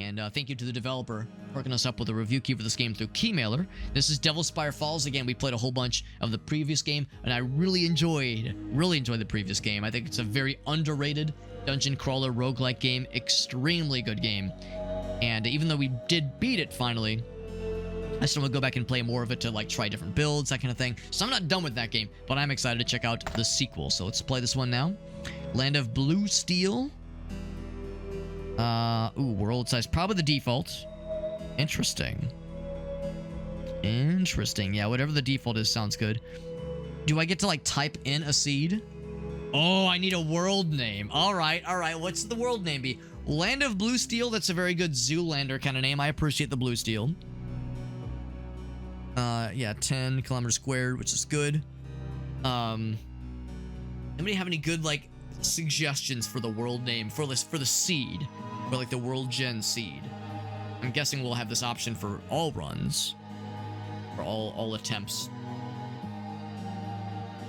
And thank you to the developer for hooking us up with a review key for this game through Keymailer. This is Devil Spire Falls. Again, we played a whole bunch of the previous game, and I really enjoyed the previous game. I think it's a very underrated dungeon crawler roguelike game. Extremely good game. And even though we did beat it finally, I still want to go back and play more of it to like try different builds, that kind of thing. So I'm not done with that game, but I'm excited to check out the sequel. So let's play this one now. Land of Blue Steel. World size. Probably the default. Interesting. Yeah, whatever the default is sounds good. Do I get to, like, type in a seed? Oh, I need a world name. Alright. What's the world name be? Land of Blue Steel. That's a very good Zoolander kind of name. I appreciate the Blue Steel. Yeah, 10 kilometers squared, which is good. Anybody have any good, like, suggestions for the world name for the seed, or like the world gen seed? I'm guessing we'll have this option for all runs, for all attempts.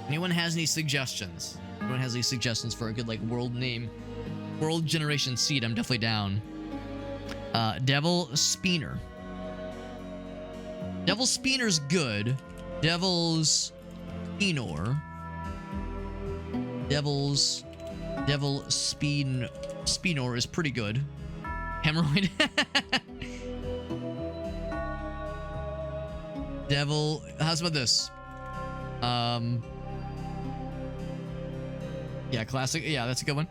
Anyone has any suggestions? Anyone has any suggestions for a good like world name, world generation seed? I'm definitely down. Devil Spinner. Devil Spinner's good. Devil's Spinor. Devil Spinor is pretty good. Hemorrhoid. Devil. How's about this? Yeah, classic. Yeah, that's a good one.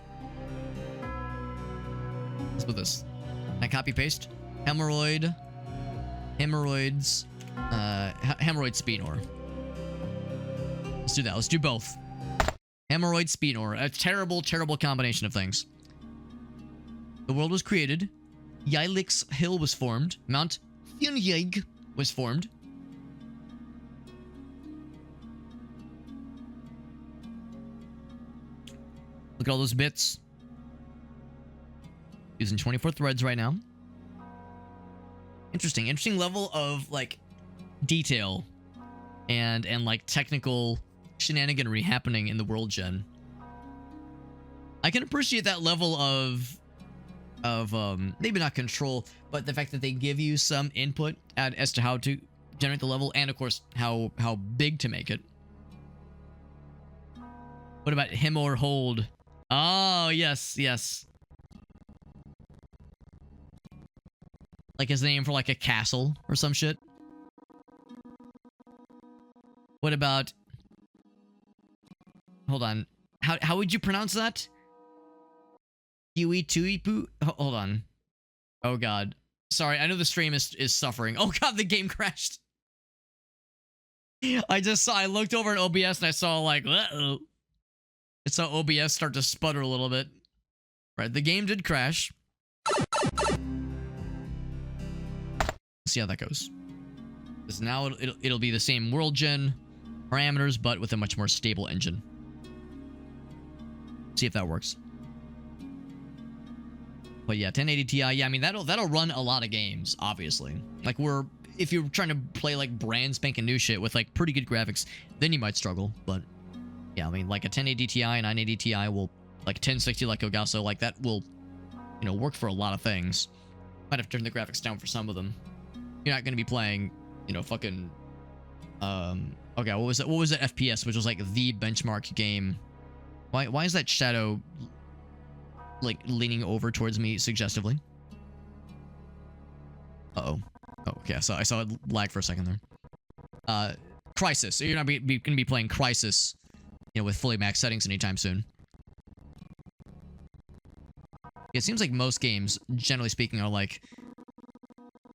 How's about this? Can I copy paste? Hemorrhoids. Hemorrhoid Spinor. Let's do that. Let's do both. Hemorrhoid Spinor. A terrible combination of things. The world was created. Yilix Hill was formed. Mount Funyig was formed. Look at all those bits. Using 24 threads right now. Interesting level of like detail and like technical shenaniganry happening in the world gen. I can appreciate that level of maybe not control, but the fact that they give you some input as to how to generate the level, and of course how big to make it. What about him or hold? Oh, yes. Like his name for like a castle or some shit. What about... Hold on. How would you pronounce that? Huituipu? Hold on. Oh god. Sorry, I know the stream is suffering. Oh god, the game crashed. I looked over at OBS and I saw like, uh-oh. I saw OBS start to sputter a little bit. Right, the game did crash. See how that goes. Because now it'll be the same world gen parameters, but with a much more stable engine. See if that works. But yeah, 1080 Ti. Yeah, I mean that'll run a lot of games, obviously. Like if you're trying to play like brand spanking new shit with like pretty good graphics, then you might struggle. But yeah, I mean like a 1080 Ti, 980 Ti will, like 1060 like Ogasso, like that will, you know, work for a lot of things. Might have to turn the graphics down for some of them. You're not gonna be playing, you know, fucking okay, what was that FPS, which was like the benchmark game? Why is that shadow like leaning over towards me suggestively? Uh-oh. Oh, okay, I saw it lag for a second there. Crysis. You're not gonna be playing Crysis, you know, with fully max settings anytime soon. It seems like most games, generally speaking, are like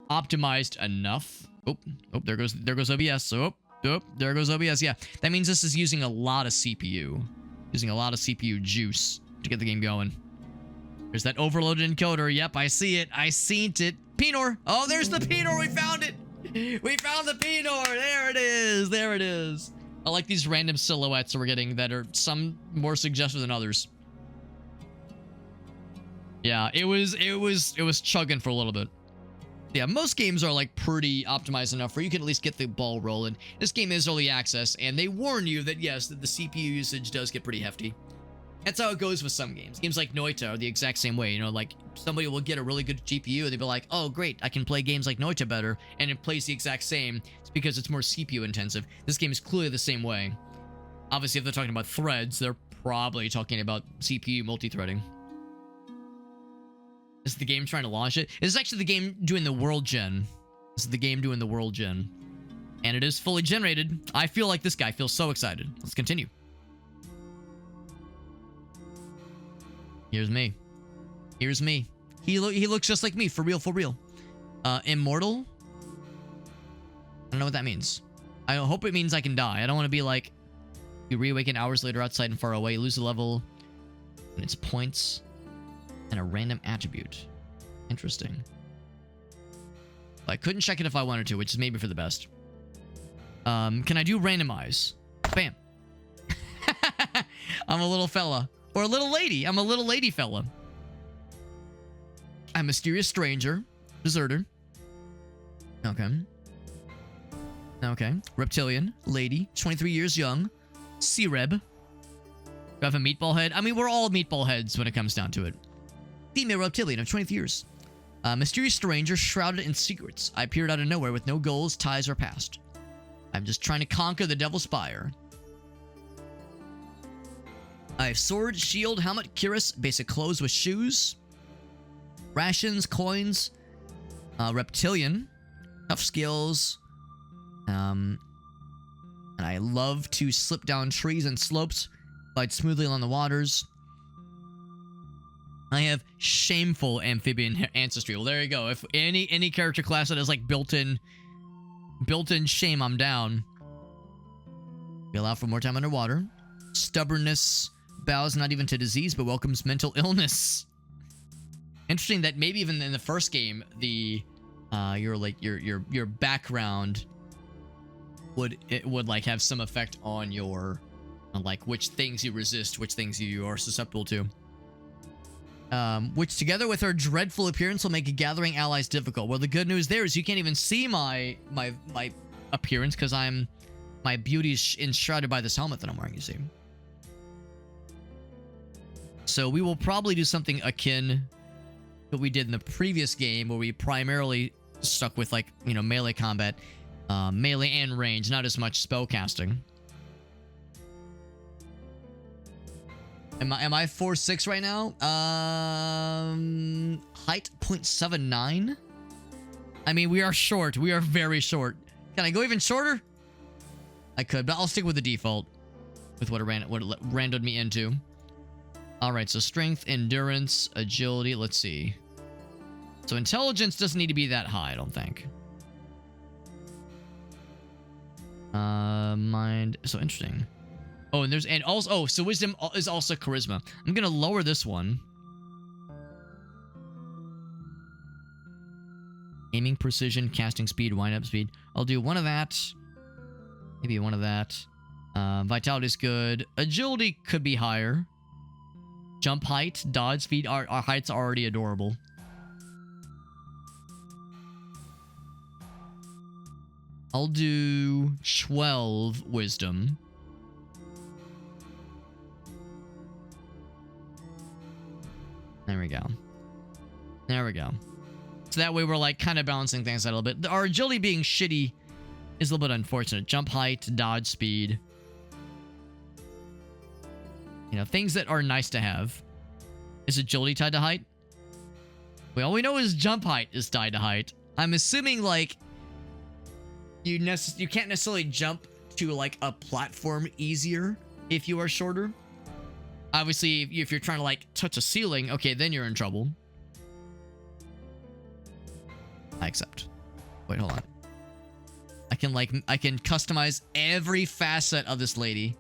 optimized enough. Oh, there goes OBS. Oh, there goes OBS. Yeah, that means this is using a lot of CPU. Using a lot of CPU juice to get the game going. There's that overloaded encoder. Yep, I see it. I seen it. Pinor. Oh, there's the Pinor. We found it. We found the Pinor. There it is. There it is. I like these random silhouettes we're getting that are some more suggestive than others. Yeah, it was chugging for a little bit. Yeah, most games are like pretty optimized enough where you can at least get the ball rolling. This game is early access, and they warn you that yes, that the CPU usage does get pretty hefty. That's how it goes with some games. Games like Noita are the exact same way. You know, like somebody will get a really good GPU, they'll be like, oh great, I can play games like Noita better, and it plays the exact same. It's because it's more CPU intensive. This game is clearly the same way. Obviously, if they're talking about threads, they're probably talking about CPU multi-threading. Is the game trying to launch it? This is actually the game doing the world gen. This is the game doing the world gen. And it is fully generated. I feel like this guy feels so excited. Let's continue. Here's me. Here's me. He looks just like me, for real, for real. Immortal? I don't know what that means. I hope it means I can die. I don't want to be like, you reawaken hours later outside and far away, you lose a level, and it's points, and a random attribute. Interesting. I couldn't check it if I wanted to, which is maybe for the best. Can I do randomize? Bam. I'm a little fella. Or a little lady. I'm a little lady fella. I'm a mysterious stranger. Deserter. Okay. Okay. Reptilian. Lady. 23 years young. C-Reb. Do I have a meatball head? I mean, we're all meatball heads when it comes down to it. Female reptilian of 23 years. Mysterious stranger shrouded in secrets. I appeared out of nowhere with no goals, ties, or past. I'm just trying to conquer the Devil Spire. I have sword, shield, helmet, cuirass, basic clothes with shoes, rations, coins, reptilian, tough skills, and I love to slip down trees and slopes, glide smoothly along the waters. I have shameful amphibian ancestry. Well, there you go. If any character class that has like built-in shame, I'm down. We allow for more time underwater. Stubbornness bows not even to disease, but welcomes mental illness. Interesting that maybe even in the first game, the your background would like have some effect on your like which things you resist, which things you are susceptible to. Which together with her dreadful appearance will make gathering allies difficult. Well, the good news there is you can't even see my appearance because my beauty is enshrouded by this helmet that I'm wearing, you see. So we will probably do something akin to what we did in the previous game, where we primarily stuck with, like, you know, melee combat, melee and range, not as much spell casting. Am I 4'6" right now? Height 0.79. I mean, we are short. We are very short. Can I go even shorter? I could, but I'll stick with the default, with what it randomed me into. All right, so strength, endurance, agility. Let's see. So intelligence doesn't need to be that high, I don't think. Mind. So interesting. Oh, and also, so wisdom is also charisma. I'm gonna lower this one. Aiming precision, casting speed, wind-up speed. I'll do one of that. Maybe one of that. Vitality's good. Agility could be higher. Jump height, dodge speed. Our heights are already adorable. I'll do 12 wisdom. There we go. There we go. So that way we're like kind of balancing things out a little bit. Our agility being shitty is a little bit unfortunate. Jump height, dodge speed. You know, things that are nice to have. Is agility tied to height? Well, all we know is jump height is tied to height. I'm assuming, like, you can't necessarily jump to, like, a platform easier if you are shorter. Obviously, if you're trying to, like, touch a ceiling, okay, then you're in trouble. I accept. Wait, hold on. I can customize every facet of this lady.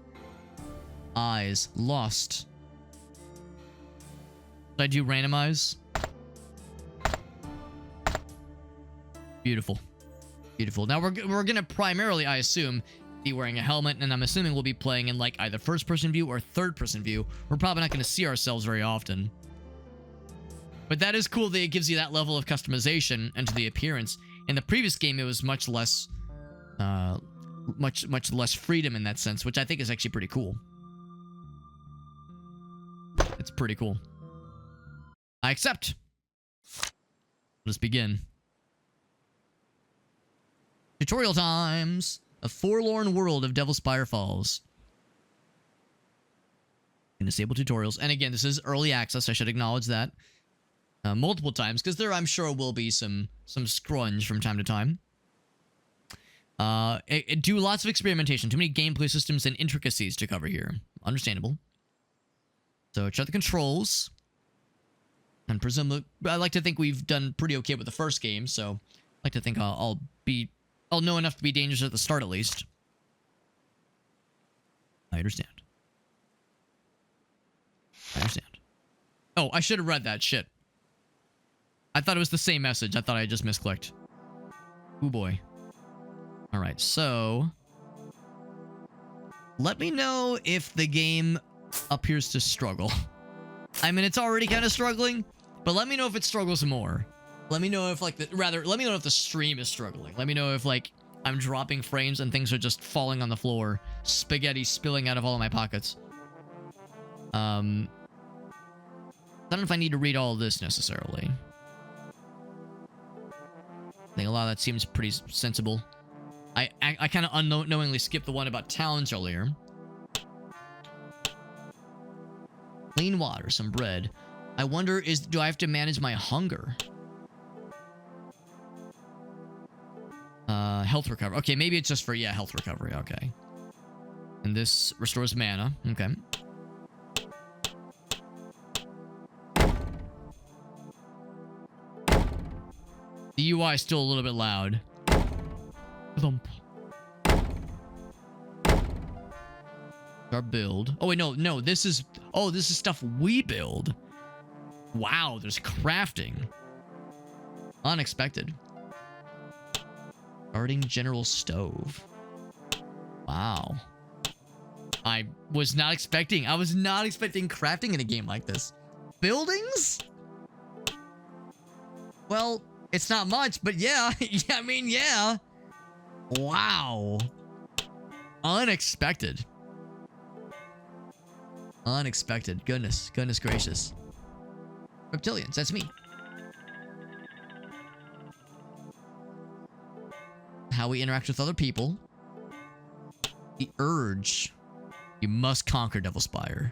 Eyes. Lost. Did I do randomize? Beautiful. Beautiful. Now we're gonna primarily, I assume, be wearing a helmet, and I'm assuming we'll be playing in like either first-person view or third-person view. We're probably not gonna see ourselves very often. But that is cool that it gives you that level of customization into the appearance. In the previous game, it was much less, much less freedom in that sense, which I think is actually pretty cool. It's pretty cool. I accept. Let's begin. Tutorial times. A forlorn world of Devil Spire Falls. Disable tutorials. And again, this is early access. I should acknowledge that multiple times, because there, I'm sure, will be some scrunge from time to time. Do lots of experimentation. Too many gameplay systems and intricacies to cover here. Understandable. So check the controls. And presumably, I like to think we've done pretty okay with the first game, so I like to think I'll know enough to be dangerous at the start, at least. I understand. I understand. Oh, I should have read that. Shit. I thought it was the same message. I thought I just misclicked. Ooh, boy. Alright, so... let me know if the game appears to struggle. I mean, it's already kind of struggling, but let me know if it struggles more. Let me know if, like, let me know if the stream is struggling. Let me know if, like, I'm dropping frames and things are just falling on the floor. Spaghetti spilling out of all of my pockets. I don't know if I need to read all of this necessarily. I think a lot of that seems pretty sensible. I kind of unknowingly skipped the one about towns earlier. Clean water, some bread. I wonder, do I have to manage my hunger? Health recovery. Okay, maybe it's just for, yeah, health recovery. Okay. And this restores mana. Okay. The UI is still a little bit loud. Thump. Our build. Oh wait, no. This is stuff we build. Wow, there's crafting. Unexpected. Guarding general stove. Wow. I was not expecting crafting in a game like this. Buildings? Well, it's not much, but yeah. I mean, yeah. Wow. Unexpected. Unexpected. Goodness gracious. Reptilians, that's me. How we interact with other people. The urge. You must conquer Devil Spire.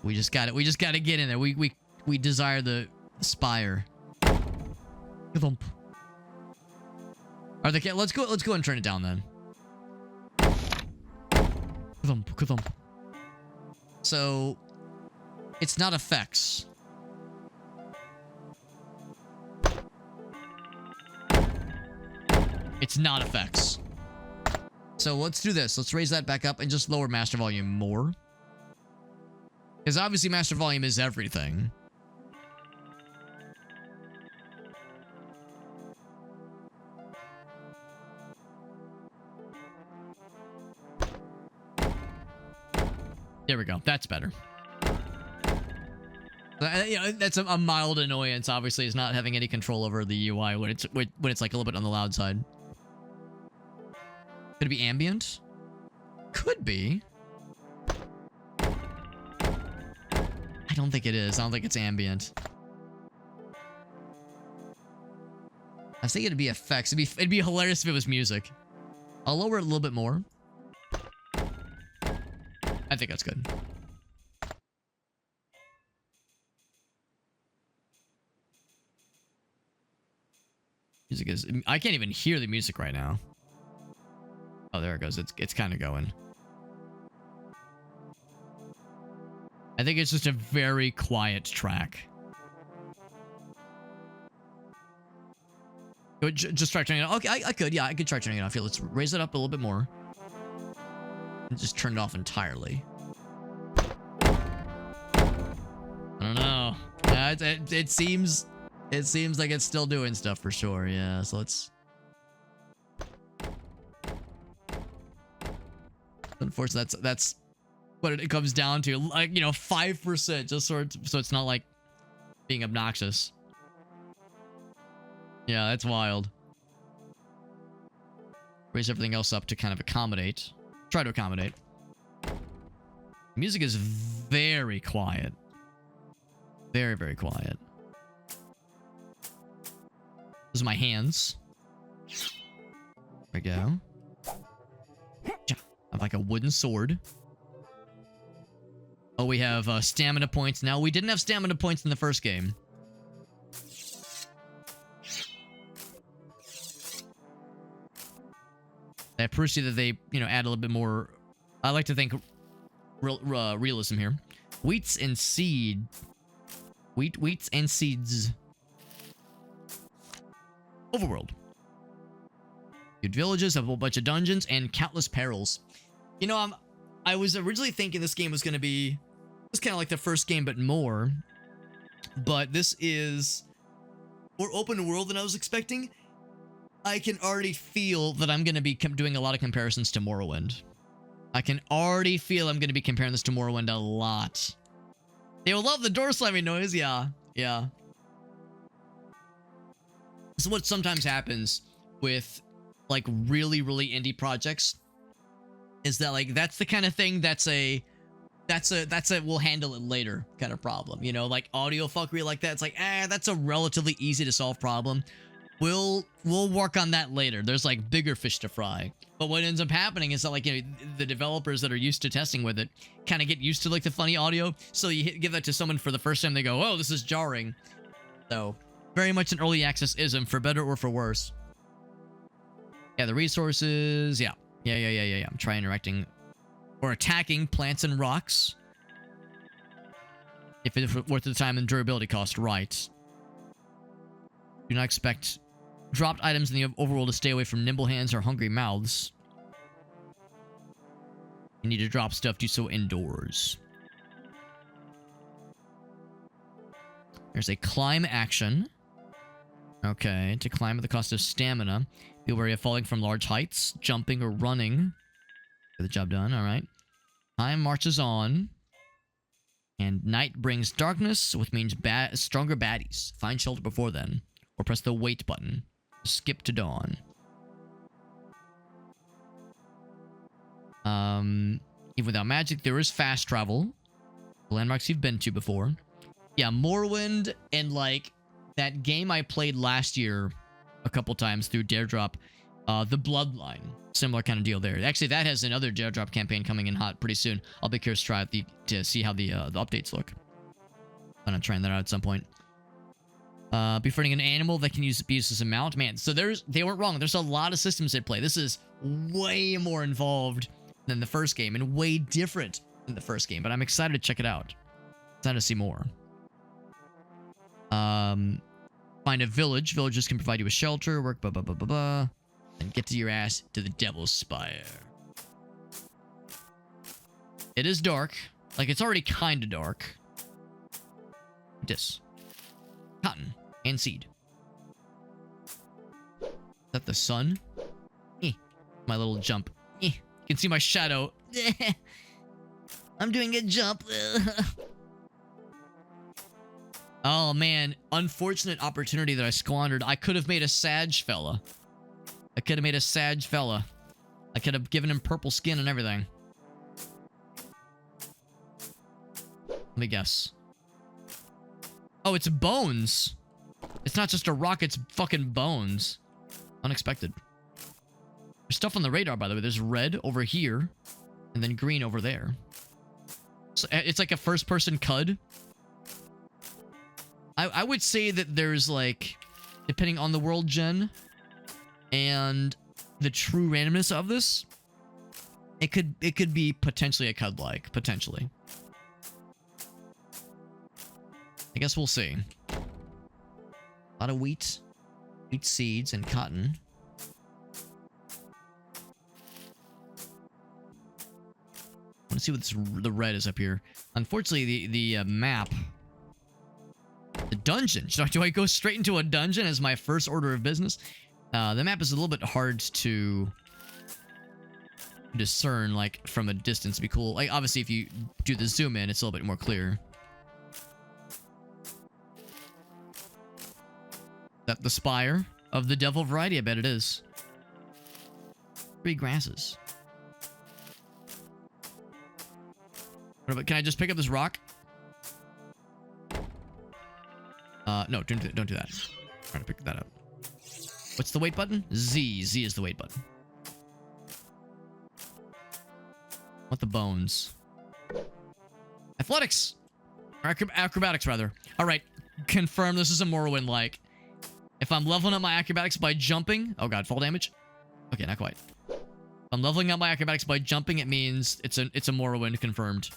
We just gotta get in there. We desire the spire. Thump. Are they, let's go and turn it down then. Thump, thump. So it's not effects. It's not effects. So let's do this. Let's raise that back up and just lower master volume more. Because obviously master volume is everything. There we go. That's better. You know, that's a mild annoyance. Obviously, is not having any control over the UI when it's like a little bit on the loud side. Could it be ambient? Could be. I don't think it is. I don't think it's ambient. I think it'd be effects. It'd be hilarious if it was music. I'll lower it a little bit more. I think that's good. Music is... I can't even hear the music right now. Oh, there it goes. It's kind of going. I think it's just a very quiet track. Just try turning it off. Okay, I could. Yeah, I could try turning it off. Here, let's raise it up a little bit more. And just turn it off entirely. I don't know. It seems like it's still doing stuff for sure. Yeah, so let's... Unfortunately, that's what it comes down to. Like, you know, 5%, just so it's not like being obnoxious. Yeah, that's wild. Raise everything else up to kind of accommodate. Try to accommodate. Music is very quiet. Very, very quiet. Those are my hands. There we go. I have like a wooden sword. Oh, we have stamina points. Now, we didn't have stamina points in the first game. I appreciate that they, you know, add a little bit more. I like to think realism here. Wheats and seed. Wheats and seeds. Overworld. Good villages, a whole bunch of dungeons, and countless perils. You know, I was originally thinking this game was going to be... It's kind of like the first game, but more. But this is more open world than I was expecting. I can already feel that I'm going to be doing a lot of comparisons to Morrowind. I can already feel I'm going to be comparing this to Morrowind a lot. They will love the door slamming noise. Yeah. Yeah. This is what sometimes happens with, like, really, really indie projects. Is that, like, that's the kind of thing that's a we'll handle it later kind of problem. You know, like, audio fuckery like that. It's like, that's a relatively easy to solve problem. We'll work on that later. There's, like, bigger fish to fry. But what ends up happening is that, like, you know, the developers that are used to testing with it kind of get used to, like, the funny audio. So you give that to someone for the first time, they go, oh, this is jarring. So, very much an early access ism, for better or for worse. Yeah, the resources, yeah. Yeah. Try interacting or attacking plants and rocks. If it's worth the time and durability cost, right. Do not expect dropped items in the overworld to stay away from nimble hands or hungry mouths. You need to drop stuff, do so indoors. There's a climb action. Okay, to climb at the cost of stamina. Be wary of falling from large heights, jumping or running. Get the job done, alright. Time marches on. And night brings darkness, which means stronger baddies. Find shelter before then. Or press the wait button. Skip to dawn. Even without magic, there is fast travel. Landmarks you've been to before. Yeah, Morrowind and, like, that game I played last year a couple times through Daredrop, The Bloodline. Similar kind of deal there. Actually, that has another Daredrop campaign coming in hot pretty soon. I'll be curious to try it to see how the updates look. I'm gonna try that out at some point. Befriending an animal that can be used as a mount. Man, so they weren't wrong. There's a lot of systems at play. This is way more involved than the first game and way different than the first game. But I'm excited to check it out. Excited to see more. Find a village. Villagers can provide you with shelter, work, and get to your ass to the Devil Spire. It is dark. Like, it's already kind of dark. This. Cotton and seed. Is that the sun? My little jump. You can see my shadow. I'm doing a jump. Oh, man. Unfortunate opportunity that I squandered. I could have made a Sag fella. I could have given him purple skin and everything. Let me guess. Oh, it's bones. It's not just a rock, it's fucking bones. Unexpected. There's stuff on the radar, by the way. There's red over here, and then green over there. So it's like a first-person CUD. I would say that there's, like, depending on the world gen and the true randomness of this, it could be potentially a CUD-like, potentially. I guess we'll see. A lot of wheat seeds, and cotton. I want to see what the red is up here. Unfortunately, the map... The dungeon. Do I go straight into a dungeon as my first order of business? The map is a little bit hard to discern, like, from a distance. It'd be cool. Like, obviously, if you do the zoom in, it's a little bit more clear. That the spire of the devil variety? I bet it is. 3 grasses. Can I just pick up this rock? No, don't do that. I'm trying to pick that up. What's the wait button? Z. Z is the wait button. What the bones? Athletics! Acrobatics, rather. Alright, confirm this is a Morrowind-like. If I'm leveling up my acrobatics by jumping... Oh god, fall damage? Okay, not quite. If I'm leveling up my acrobatics by jumping, it means it's a Morrowind confirmed.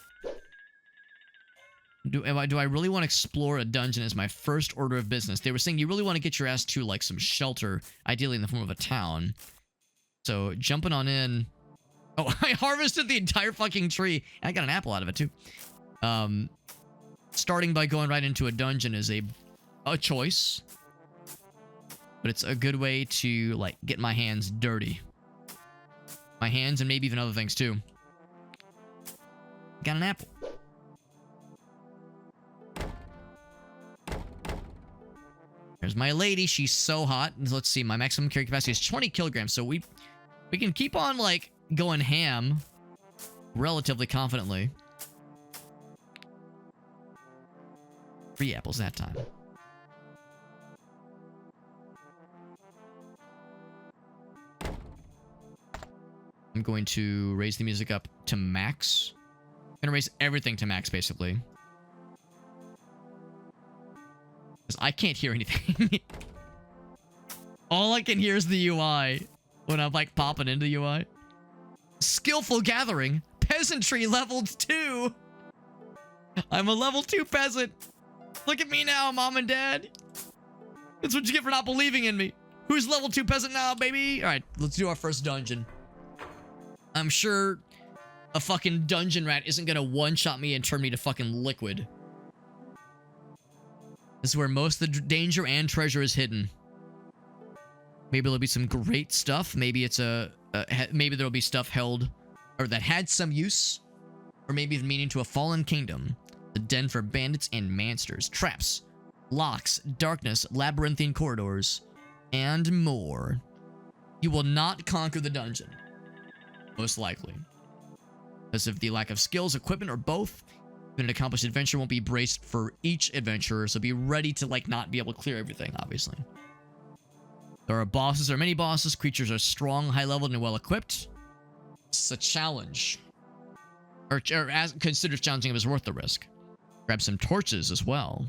Do I really want to explore a dungeon as my first order of business? They were saying you really want to get your ass to, like, some shelter, ideally in the form of a town. So, jumping on in... Oh, I harvested the entire fucking tree. And I got an apple out of it, too. Starting by going right into a dungeon is a choice. But it's a good way to, like, get my hands dirty. My hands and maybe even other things, too. Got an apple. There's my lady. She's so hot. Let's see. My maximum carry capacity is 20 kilograms. So we can keep on, like, going ham relatively confidently. 3 apples that time. I'm going to raise the music up to max. I'm going to raise everything to max, basically. Because I can't hear anything. All I can hear is the UI when I'm, like, popping into the UI. Skillful gathering. Peasantry leveled 2. I'm a level 2 peasant. Look at me now, mom and dad. That's what you get for not believing in me. Who's level 2 peasant now, baby? All right, let's do our first dungeon. I'm sure a fucking dungeon rat isn't gonna one-shot me and turn me to fucking liquid. This is where most of the danger and treasure is hidden. Maybe there'll be some great stuff. Maybe it's maybe there'll be stuff held or that had some use, or maybe the meaning to a fallen kingdom, the den for bandits and monsters, traps, locks, darkness, labyrinthine corridors, and more. You will not conquer the dungeon, most likely, because of the lack of skills, equipment, or both. An accomplished adventure won't be braced for each adventurer, so be ready to, like, not be able to clear everything, obviously. There are bosses or mini bosses. Creatures are strong, high-leveled, and well-equipped. It's a challenge. Or as considered challenging if it's worth the risk. Grab some torches as well.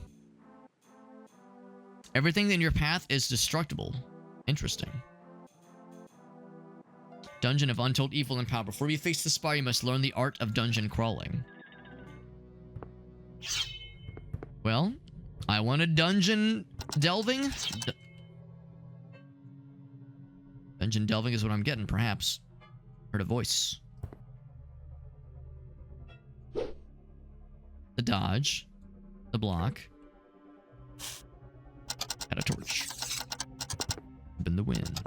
Everything in your path is destructible. Interesting. Dungeon of untold evil and power. Before you face the spire, you must learn the art of dungeon crawling. Well, I want a dungeon delving. Dungeon delving is what I'm getting, perhaps. Heard a voice. The dodge. The block. Got a torch. Up in the wind.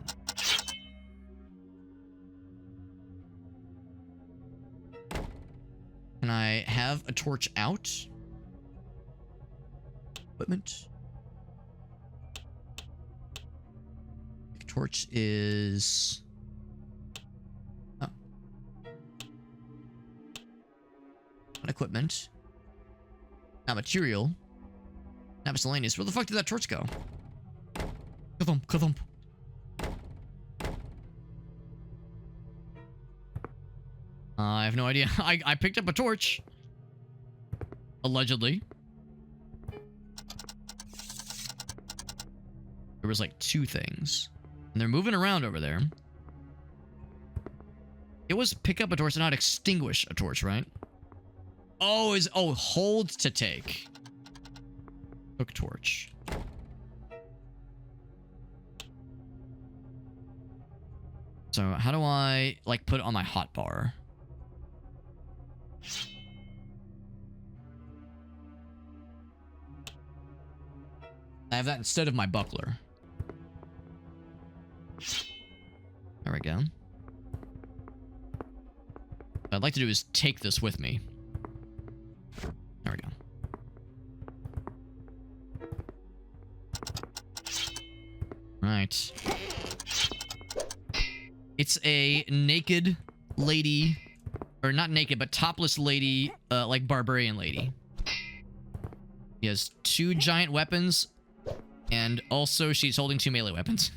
Can I have a torch out? Equipment. Torch is... Oh. Not equipment. Not material. Not miscellaneous. Where the fuck did that torch go? Ka-thump, ka-thump. I have no idea. I picked up a torch. Allegedly. There was like 2 things. And they're moving around over there. It was pick up a torch and not extinguish a torch, right? Oh, hold to take. Hook torch. So how do I, like, put it on my hotbar? I have that instead of my buckler. There we go. What I'd like to do is take this with me. There we go. Right. It's a naked lady, or not naked, but topless lady, like barbarian lady. He has 2 giant weapons, and also she's holding 2 melee weapons.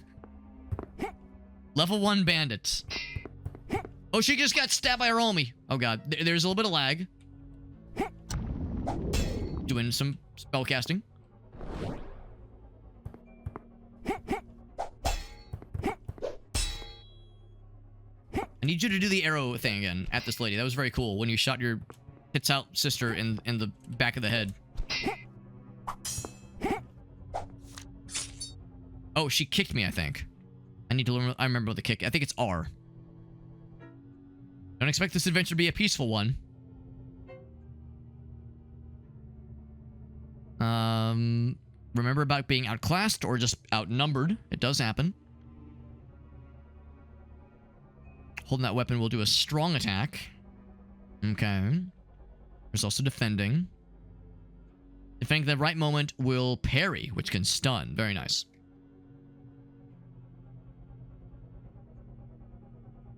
Level 1 bandit. Oh, she just got stabbed by her homie. Oh god, there's a little bit of lag. Doing some spell casting. I need you to do the arrow thing again at this lady. That was very cool when you shot your tits out sister in the back of the head. Oh, she kicked me, I think. I need to learn. I remember the kick. I think it's R. Don't expect this adventure to be a peaceful one. Remember about being outclassed or just outnumbered. It does happen. Holding that weapon will do a strong attack. Okay. There's also defending. Defending at the right moment will parry, which can stun. Very nice.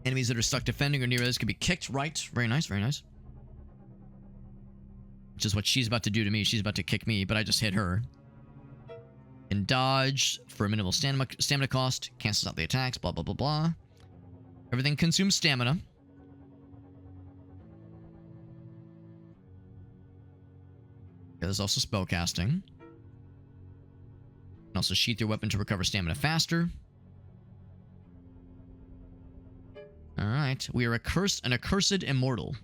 Enemies that are stuck defending or near this can be kicked right. Very nice, very nice. Which is what she's about to do to me. She's about to kick me, but I just hit her. And dodge for a minimal stamina cost. Cancels out the attacks, blah, blah, blah, blah. Everything consumes stamina. There's also spell casting. And also sheath your weapon to recover stamina faster. Alright. We are an accursed immortal.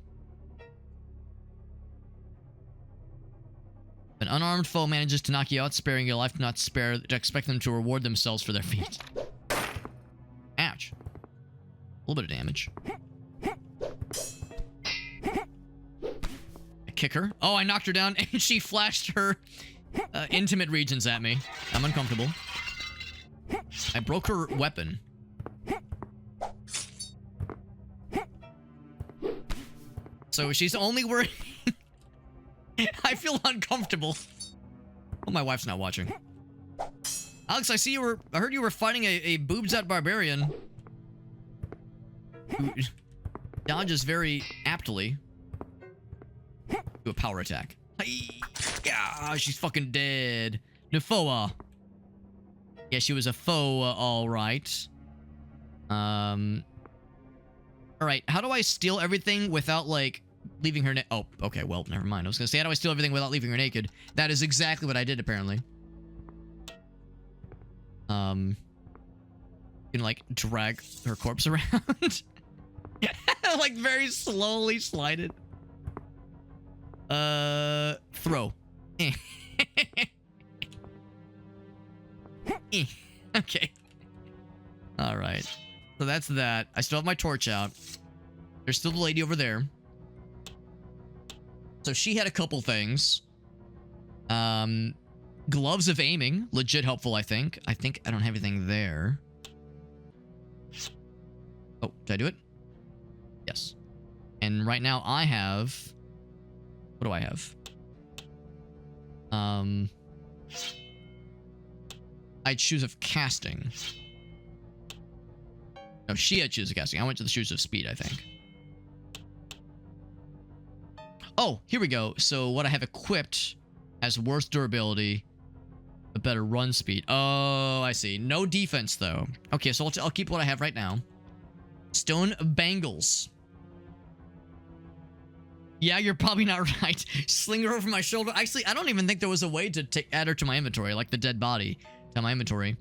An unarmed foe manages to knock you out, sparing your life. Do not expect them to reward themselves for their feat. Ouch. A little bit of damage. I kick her. Oh, I knocked her down, and she flashed her intimate regions at me. I'm uncomfortable. I broke her weapon. So she's only wearing... I feel uncomfortable. Oh, my wife's not watching. Alex, I heard you were fighting a boobs-out barbarian who dodges very aptly to a power attack. Yeah, she's fucking dead. Nefoa. Yeah, she was a foe, all right. All right, how do I steal everything without, like, leaving her naked? Oh, okay, well, never mind. I was gonna say, how do I steal everything without leaving her naked? That is exactly what I did, apparently. You can, like, drag her corpse around. Like, very slowly slide it. Throw. Okay. Alright. So that's that. I still have my torch out. There's still the lady over there. So she had a couple things. Gloves of aiming. Legit helpful, I think. I don't have anything there. Oh, did I do it? Yes. And right now I have... What do I have? I had shoes of casting. No, she had shoes of casting. I went to the shoes of speed, I think. Oh, here we go. So what I have equipped has worse durability, but better run speed. Oh, I see. No defense, though. Okay, so I'll keep what I have right now. Stone bangles. Yeah, you're probably not right. Sling her over my shoulder. Actually, I don't even think there was a way to add her to my inventory, like the dead body to my inventory.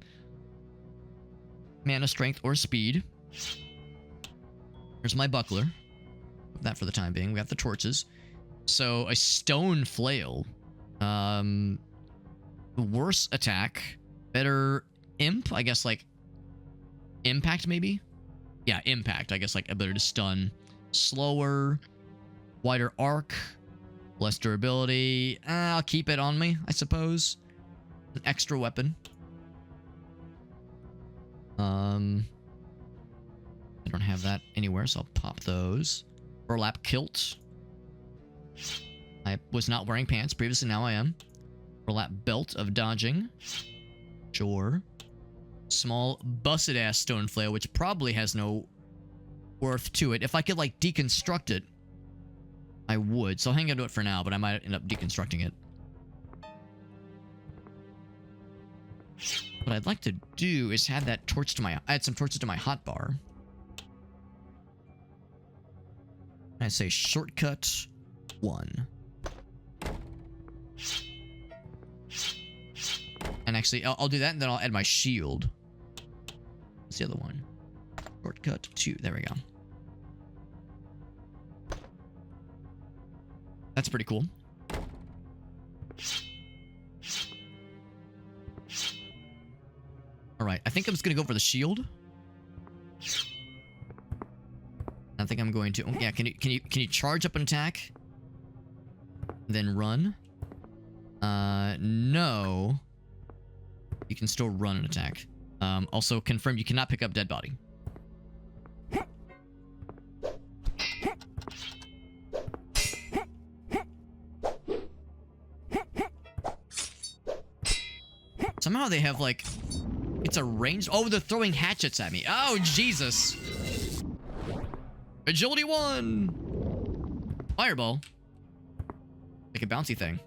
Mana, strength, or speed. Here's my buckler. That for the time being. We have the torches. So, a stone flail. Worse attack. Better imp? I guess, like, impact, maybe? Yeah, impact. I guess, like, ability to stun. Slower. Wider arc. Less durability. I'll keep it on me, I suppose. An extra weapon. I don't have that anywhere, so I'll pop those. Burlap kilt. I was not wearing pants previously, now I am. Burlap belt of dodging. Sure. Small busted ass stone flail, which probably has no worth to it. If I could, like, deconstruct it I would. So I'll hang on to it for now, but I might end up deconstructing it. What I'd like to do is add that torch to my... add some torches to my hotbar. I say shortcut 1. And actually, I'll do that, and then I'll add my shield. What's the other one? Shortcut 2. There we go. That's pretty cool. Alright, I think I'm just gonna go for the shield. I think I'm going to... oh, yeah, can you charge up an attack? Then run? No. You can still run an attack. Also confirm you cannot pick up dead body. Somehow they have, like... it's a range... oh, they're throwing hatchets at me. Oh, Jesus. Agility 1! Fireball. Like a bouncy thing.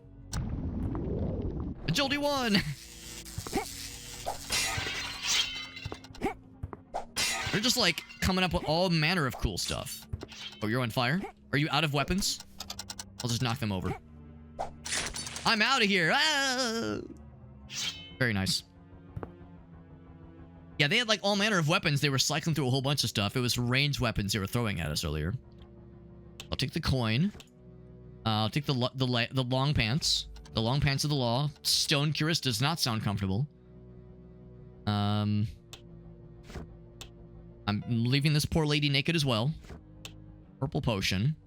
Agility 1! They're just, like, coming up with all manner of cool stuff. Oh, you're on fire? Are you out of weapons? I'll just knock them over. I'm out of here! Ah! Very nice. Yeah, they had, like, all manner of weapons. They were cycling through a whole bunch of stuff. It was ranged weapons they were throwing at us earlier. I'll take the coin. I'll take the long pants. The long pants of the law. Stone Cuirass does not sound comfortable. I'm leaving this poor lady naked as well. Purple potion.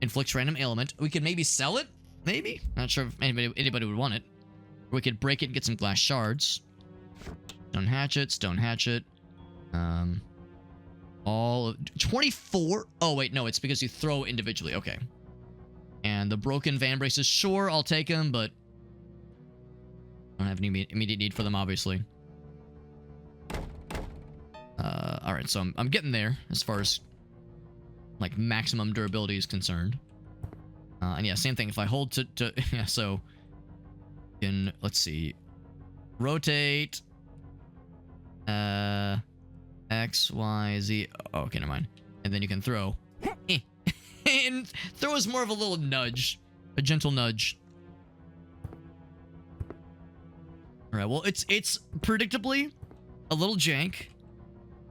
Inflicts random ailment. We could maybe sell it? Maybe? Not sure if anybody would want it. Or we could break it and get some glass shards. Stone hatchet, stone hatchet. All of 24. Oh, wait, no, it's because you throw individually. Okay. And the broken van braces. Sure, I'll take them, but I don't have any immediate need for them, obviously. Alright, so I'm getting there as far as, like, maximum durability is concerned. And yeah, same thing. If I hold to yeah, so... can, let's see. Rotate. X, Y, Z. Oh, okay, never mind. And then you can throw. And throw is more of a little nudge. A gentle nudge. Alright, well, it's predictably a little jank.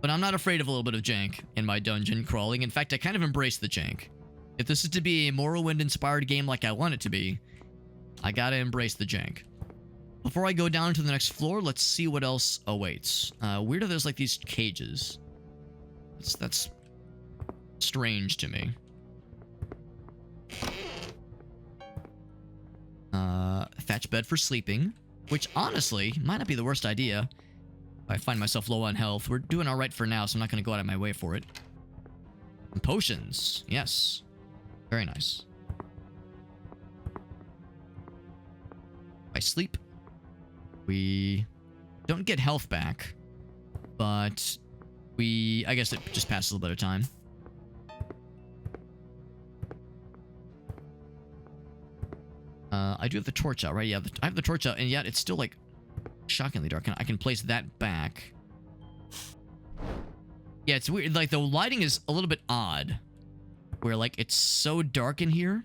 But I'm not afraid of a little bit of jank in my dungeon crawling. In fact, I kind of embrace the jank. If this is to be a Morrowind-inspired game like I want it to be, I gotta embrace the jank. Before I go down to the next floor, let's see what else awaits. Weird, there's like these cages. That's strange to me. Thatch bed for sleeping, which honestly might not be the worst idea. If I find myself low on health, we're doing all right for now, so I'm not going to go out of my way for it. And potions, yes, very nice. I sleep. We don't get health back, but I guess it just passes a little bit of time. I do have the torch out, right? Yeah, I have the torch out, and yet it's still, like, shockingly dark. I can place that back. Yeah, it's weird. Like, the lighting is a little bit odd. Where, like, it's so dark in here.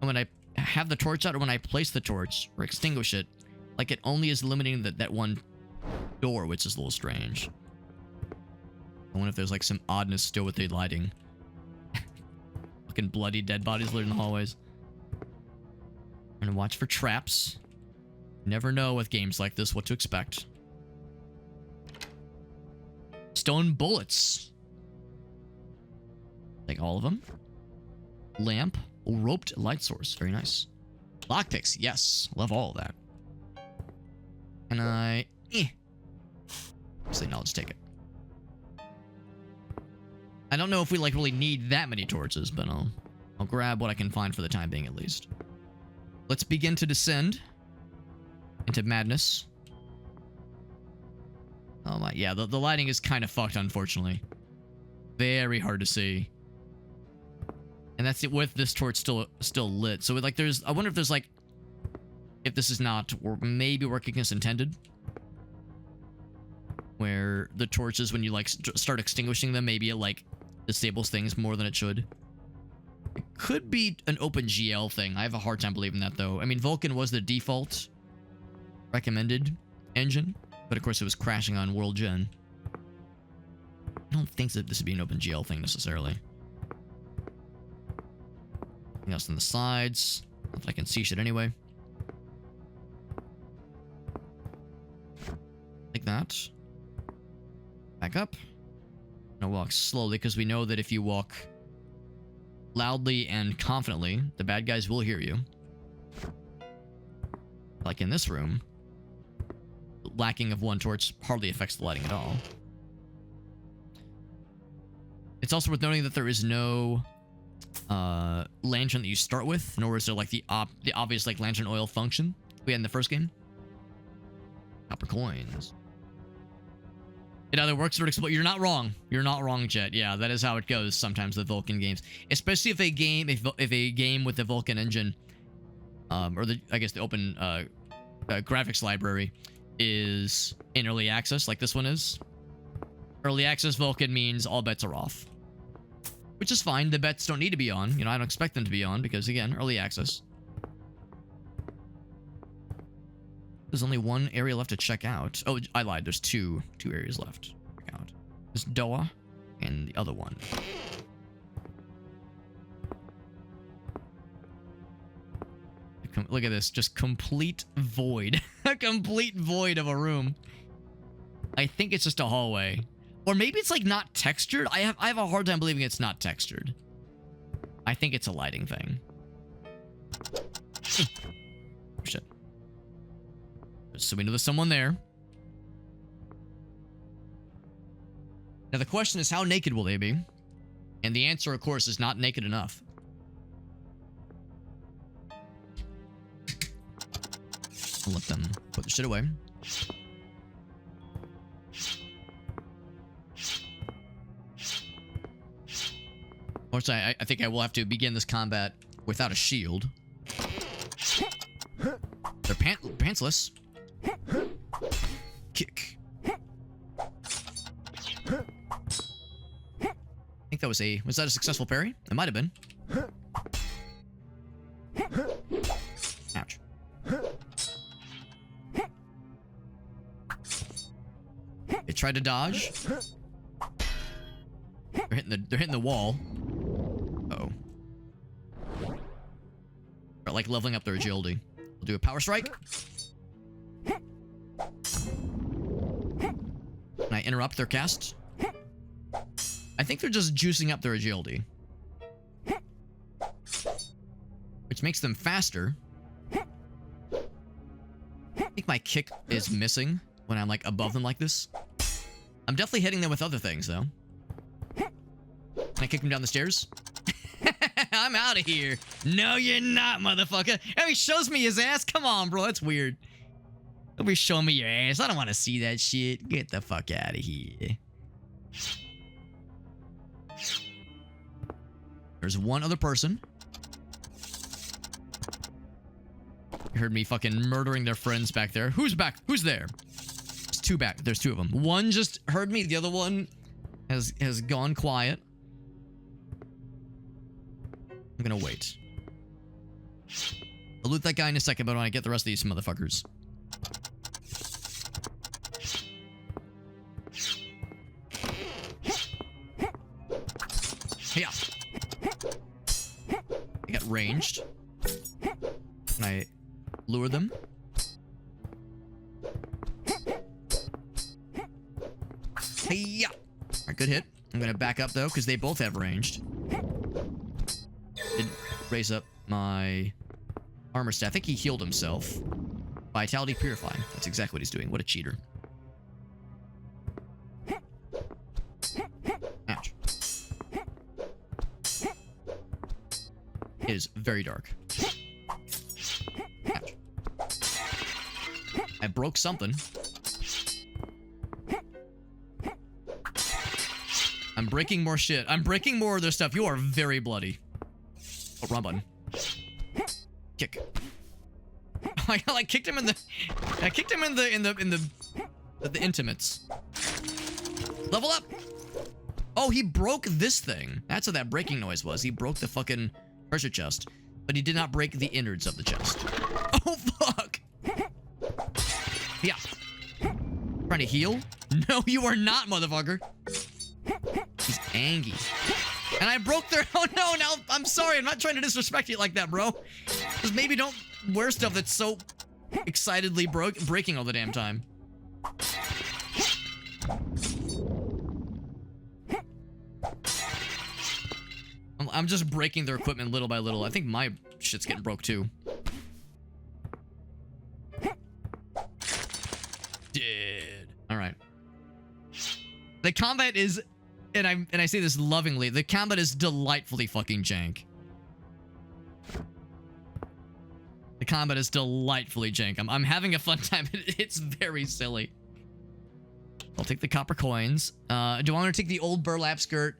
And when I have the torch out, or when I place the torch, or extinguish it, like, it only is illuminating that one door, which is a little strange. I wonder if there's, like, some oddness still with the lighting. Fucking bloody dead bodies litter in the hallways. I'm gonna watch for traps. Never know with games like this what to expect. Stone bullets. Take all of them. Lamp. Roped light source. Very nice. Lockpicks. Yes. Love all of that. And Actually, no, I'll just take it. I don't know if we, like, really need that many torches, but I'll grab what I can find for the time being, at least. Let's begin to descend into madness. Oh my, yeah, the lighting is kind of fucked, unfortunately. Very hard to see. And that's it with this torch still lit. So like there's, I wonder if there's like, if this is not, or maybe working as intended, where the torches, when you like start extinguishing them, maybe it like disables things more than it should. It could be an OpenGL thing. I have a hard time believing that though. I mean, Vulkan was the default recommended engine, but of course it was crashing on World Gen. I don't think that this would be an OpenGL thing necessarily. Anything else on the sides? If I can see shit anyway. Like that. Back up. Now walk slowly, because we know that if you walk loudly and confidently, the bad guys will hear you. Like in this room, lacking of one torch hardly affects the lighting at all. It's also worth noting that there is no lantern that you start with, nor is there like the obvious like lantern oil function we had in the first game. Copper coins. It either works or it explodes. You're not wrong. You're not wrong, Jet. Yeah, that is how it goes sometimes with Vulkan games, especially if a game with the Vulkan engine, or the I guess the open graphics library is in early access, like this one is. Early access Vulkan means all bets are off, which is fine. The bets don't need to be on. You know, I don't expect them to be on because again, early access. There's only one area left to check out. Oh, I lied. There's two areas left to check out. There's Doa and the other one. Look at this. Just complete void. A complete void of a room. I think it's just a hallway. Or maybe it's like not textured. I have a hard time believing it's not textured. I think it's a lighting thing. Oh, shit. So we know there's someone there. Now the question is, how naked will they be? And the answer, of course, is not naked enough. I'll let them put the shit away. Unfortunately, I think I will have to begin this combat without a shield. They're pantsless. Kick. I think that was that a successful parry? It might have been. Ouch. They tried to dodge. They're hitting the wall. Uh-oh. They're like leveling up their agility. We'll do a power strike. Can I interrupt their cast? I think they're just juicing up their agility, which makes them faster. I think my kick is missing when I'm like above them like this. I'm definitely hitting them with other things though. Can I kick them down the stairs? I'm out of here. No, you're not, motherfucker. Oh, he shows me his ass. Come on, bro. That's weird. Don't be showing me your ass. I don't want to see that shit. Get the fuck out of here. There's one other person. You heard me fucking murdering their friends back there. Who's back? Who's there? There's two back. There's two of them. One just heard me. The other one has gone quiet. I'm gonna wait. I'll loot that guy in a second, but when I get the rest of these motherfuckers. Hey, I got ranged. Can I lure them? Hey, alright, good hit. I'm gonna back up though, because they both have ranged. Did raise up my armor stat. I think he healed himself. Vitality Purify. That's exactly what he's doing. What a cheater. Ouch. It is very dark. Ouch. I broke something. I'm breaking more shit. I'm breaking more of their stuff. You are very bloody. Oh, wrong button. Kick. I like kicked him in the. I kicked him in the intimates. Level up. Oh, he broke this thing. That's what that breaking noise was. He broke the fucking treasure chest, but he did not break the innards of the chest. Oh fuck. Yeah. Trying to heal? No, you are not, motherfucker. He's angry. And I broke their. Oh no! Now I'm sorry. I'm not trying to disrespect you like that, bro. Just maybe don't wear stuff that's so excitedly breaking all the damn time. I'm just breaking their equipment little by little. I think my shit's getting broke too. Dead. All right. The combat is, and I say this lovingly, the combat is delightfully fucking jank. The combat is delightfully jank. I'm having a fun time. It's very silly. I'll take the copper coins. Do I want to take the old burlap skirt?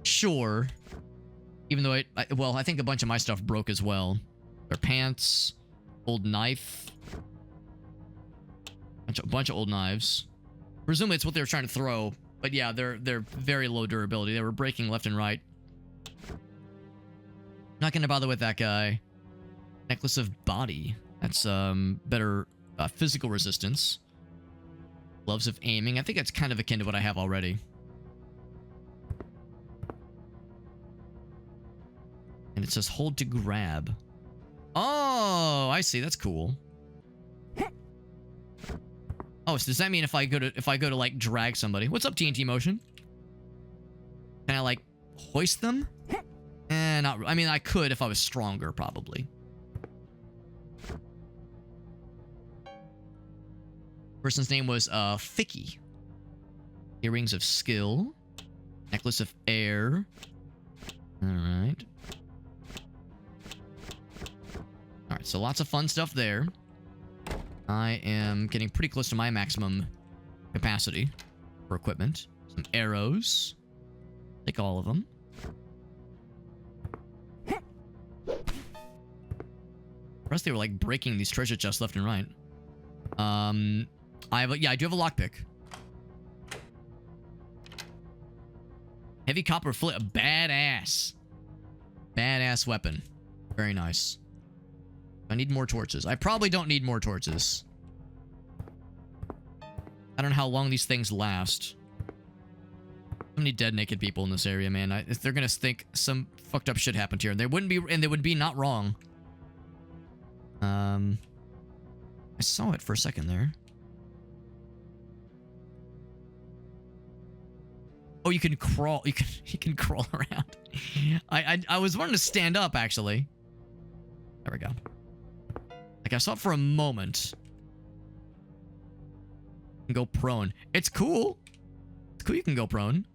Sure. Even though I think a bunch of my stuff broke as well. Their pants, old knife, a bunch of old knives. Presumably it's what they were trying to throw, but yeah, they're very low durability. They were breaking left and right. Not gonna bother with that guy. Necklace of body. That's better physical resistance. Gloves of aiming. I think that's kind of akin to what I have already. And it says hold to grab. Oh, I see. That's cool. Oh, so does that mean if I go to like drag somebody? What's up, TNT Motion? Can I like hoist them? Not. I mean, I could if I was stronger, probably. Person's name was Ficky. Earrings of skill. Necklace of air. All right. All right, so lots of fun stuff there. I am getting pretty close to my maximum capacity for equipment. Some arrows. Take all of them. Rest they were like breaking these treasure chests left and right. I do have a lockpick. Heavy copper flint, badass weapon. Very nice. I need more torches. I probably don't need more torches. I don't know how long these things last. So many dead naked people in this area, man. If they're gonna think some fucked up shit happened here, and they would be not wrong. I saw it for a second there. Oh, you can crawl. You can crawl around. I was wanting to stand up actually. There we go. Like I saw it for a moment. You can go prone. It's cool. It's cool you can go prone.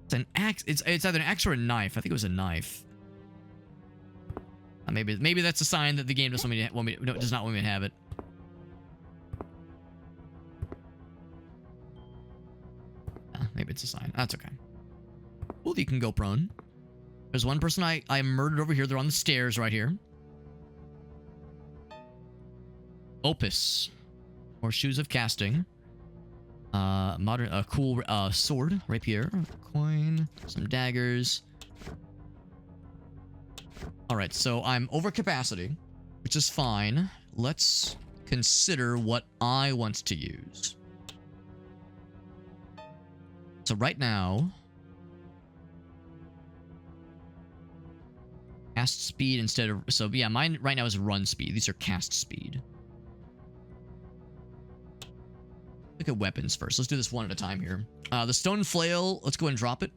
It's an axe. It's either an axe or a knife. I think it was a knife. Maybe that's a sign that the game does not want me to have it. Maybe it's a sign. That's okay. Well, you can go prone. There's one person I murdered over here. They're on the stairs right here. Opus. More shoes of casting. Cool sword, rapier, coin, some daggers. Alright, so I'm over capacity, which is fine. Let's consider what I want to use. So right now, cast speed instead of... So yeah, mine right now is run speed. These are cast speed. Look at weapons first. Let's do this one at a time here. The stone flail, let's go and drop it.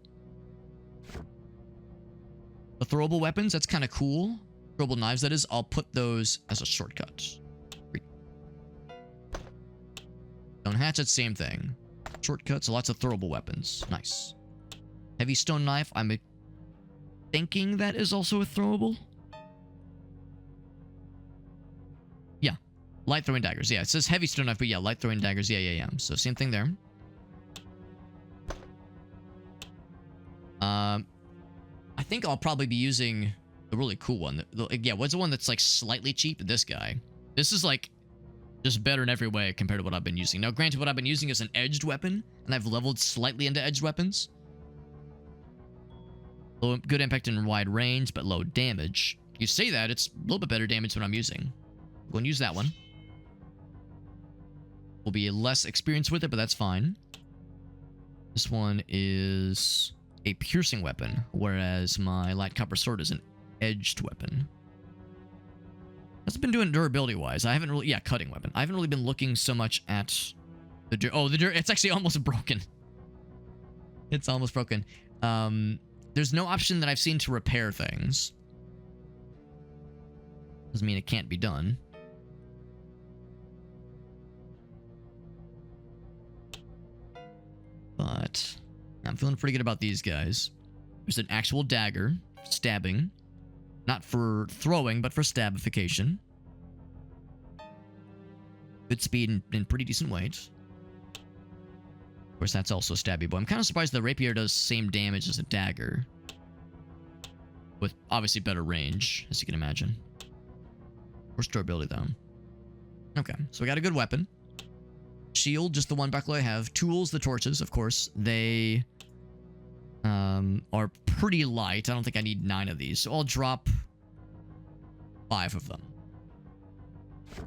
The throwable weapons, that's kind of cool. Throwable knives, that is. I'll put those as a shortcut. Stone hatchet, same thing. Shortcuts, lots of throwable weapons. Nice. Heavy stone knife, I'm thinking that is also a throwable. Yeah. Light throwing daggers. Yeah, it says heavy stone knife, but yeah, light throwing daggers. Yeah. So same thing there. I I think I'll probably be using the really cool one. Yeah, what's the one that's like slightly cheap? This guy. This is like just better in every way compared to what I've been using. Now, granted, what I've been using is an edged weapon, and I've leveled slightly into edged weapons. Good impact in wide range, but low damage. You say that, it's a little bit better damage than I'm using. Go and use that one. We'll be less experienced with it, but that's fine. This one is a piercing weapon, whereas my light copper sword is an edged weapon. What's it been doing durability-wise? I haven't really... Yeah, cutting weapon. I haven't really been looking so much at the... Oh, it's actually almost broken. It's almost broken. There's no option that I've seen to repair things. Doesn't mean it can't be done. But I'm feeling pretty good about these guys. There's an actual dagger, stabbing. Not for throwing, but for stabification. Good speed and pretty decent weight. Of course, that's also stabby, but I'm kind of surprised the rapier does same damage as a dagger. With obviously better range, as you can imagine. Worse durability, though. Okay, so we got a good weapon. Shield, just the one buckler I have. Tools, the torches, of course. They are pretty light. I don't think I need 9 of these, so I'll drop 5 of them. I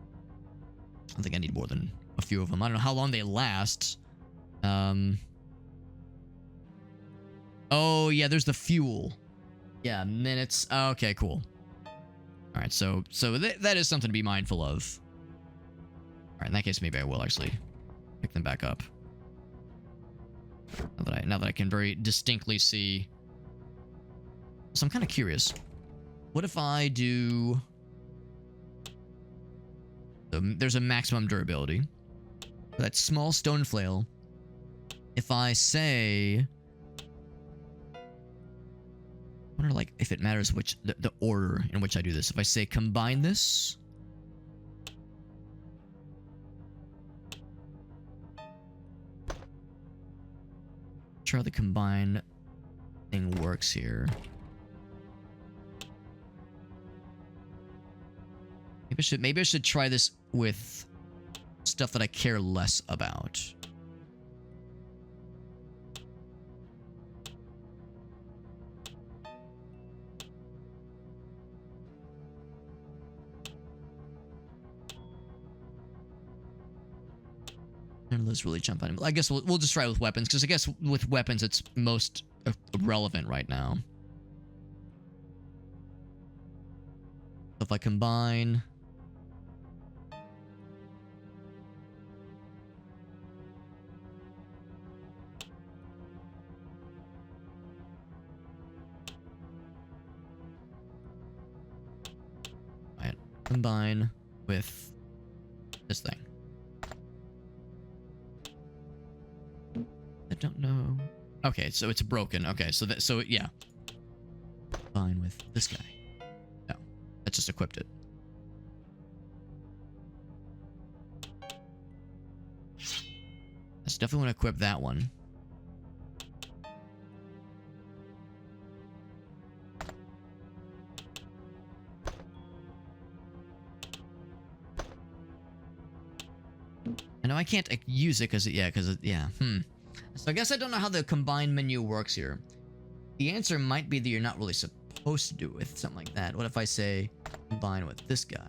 don't think I need more than a few of them. I don't know how long they last. Oh, yeah, there's the fuel. Yeah, minutes. Okay, cool. All right, so that is something to be mindful of. All right, in that case, maybe I will actually pick them back up. Now that I can very distinctly see. So I'm kind of curious. What if I do... There's a maximum durability. That small stone flail. If I say... I wonder, like, if it matters which... The order in which I do this. If I say combine this... Sure how the combine thing works here. Maybe I should try this with stuff that I care less about. Let's really jump on him. I guess we'll just try with weapons, because I guess with weapons it's most relevant right now. If I combine... Alright, combine with this thing. I don't know. Okay, so it's broken. Okay, so yeah. Fine with this guy. No, that just equipped it. Let's definitely want to equip that one. I know I can't use it because yeah. So I guess I don't know how the combine menu works here. The answer might be that you're not really supposed to do it with something like that. What if I say combine with this guy?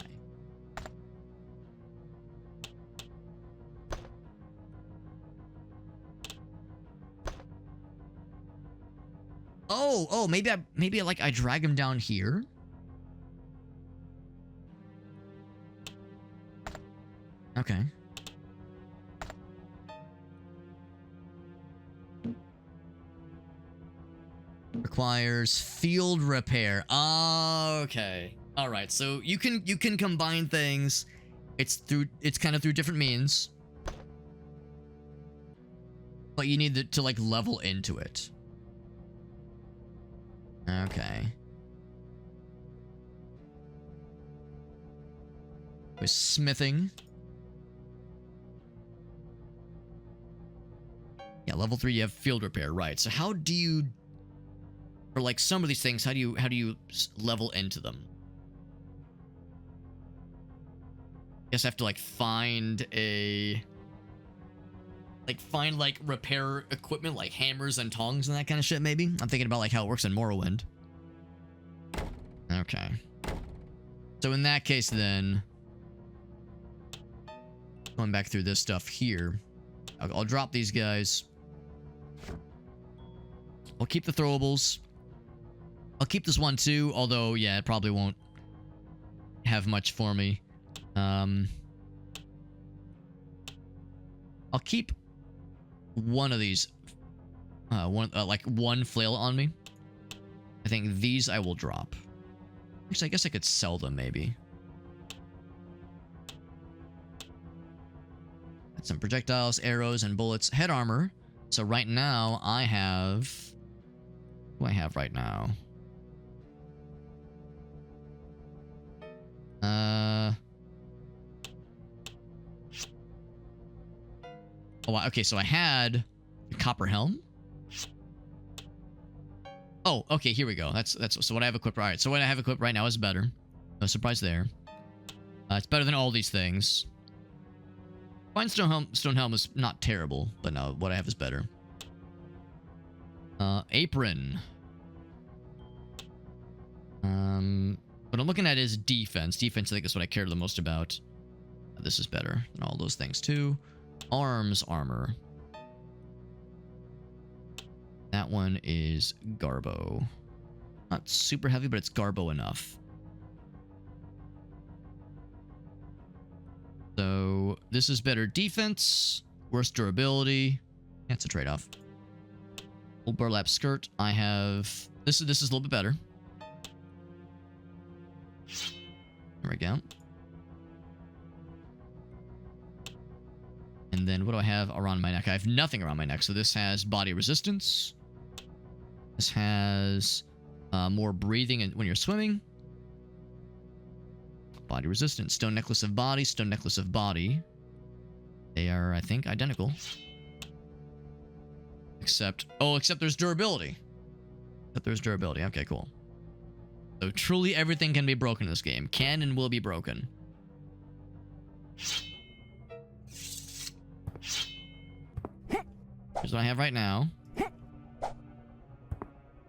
Oh, maybe I drag him down here. Okay. Requires field repair. Okay. All right. So you can combine things. It's kind of through different means. But you need to like level into it. Okay. With smithing. Yeah, level 3 you have field repair, right. So how do you For like some of these things, how do you level into them? Guess I have to like find like repair equipment like hammers and tongs and that kind of shit. Maybe I'm thinking about like how it works in Morrowind. Okay. So in that case, then going back through this stuff here, I'll drop these guys. I'll keep the throwables. I'll keep this one too, although yeah, it probably won't have much for me. I'll keep one of these, like one flail on me. I think these I will drop. Actually, I guess I could sell them maybe. Got some projectiles, arrows, and bullets. Head armor. So right now I have... What do I have right now? Oh, okay, so I had the copper helm. Oh, okay, here we go. That's so what I have equipped. All right, so what I have equipped right now is better. No surprise there. It's better than all these things. Fine stone helm is not terrible, but no, what I have is better. Apron. What I'm looking at is defense. Defense, I think, is what I care the most about. This is better than all those things too. Arms armor. That one is Garbo. Not super heavy, but it's Garbo enough. So this is better defense, worse durability. That's a trade-off. Old burlap skirt. I have this is a little bit better. There we go. And then what do I have around my neck? I have nothing around my neck. So this has body resistance. This has more breathing when you're swimming. Body resistance. Stone necklace of body. Stone necklace of body. They are, I think, identical. Except there's durability. Except there's durability. Okay, cool. So truly everything can be broken in this game. Can and will be broken. Here's what I have right now.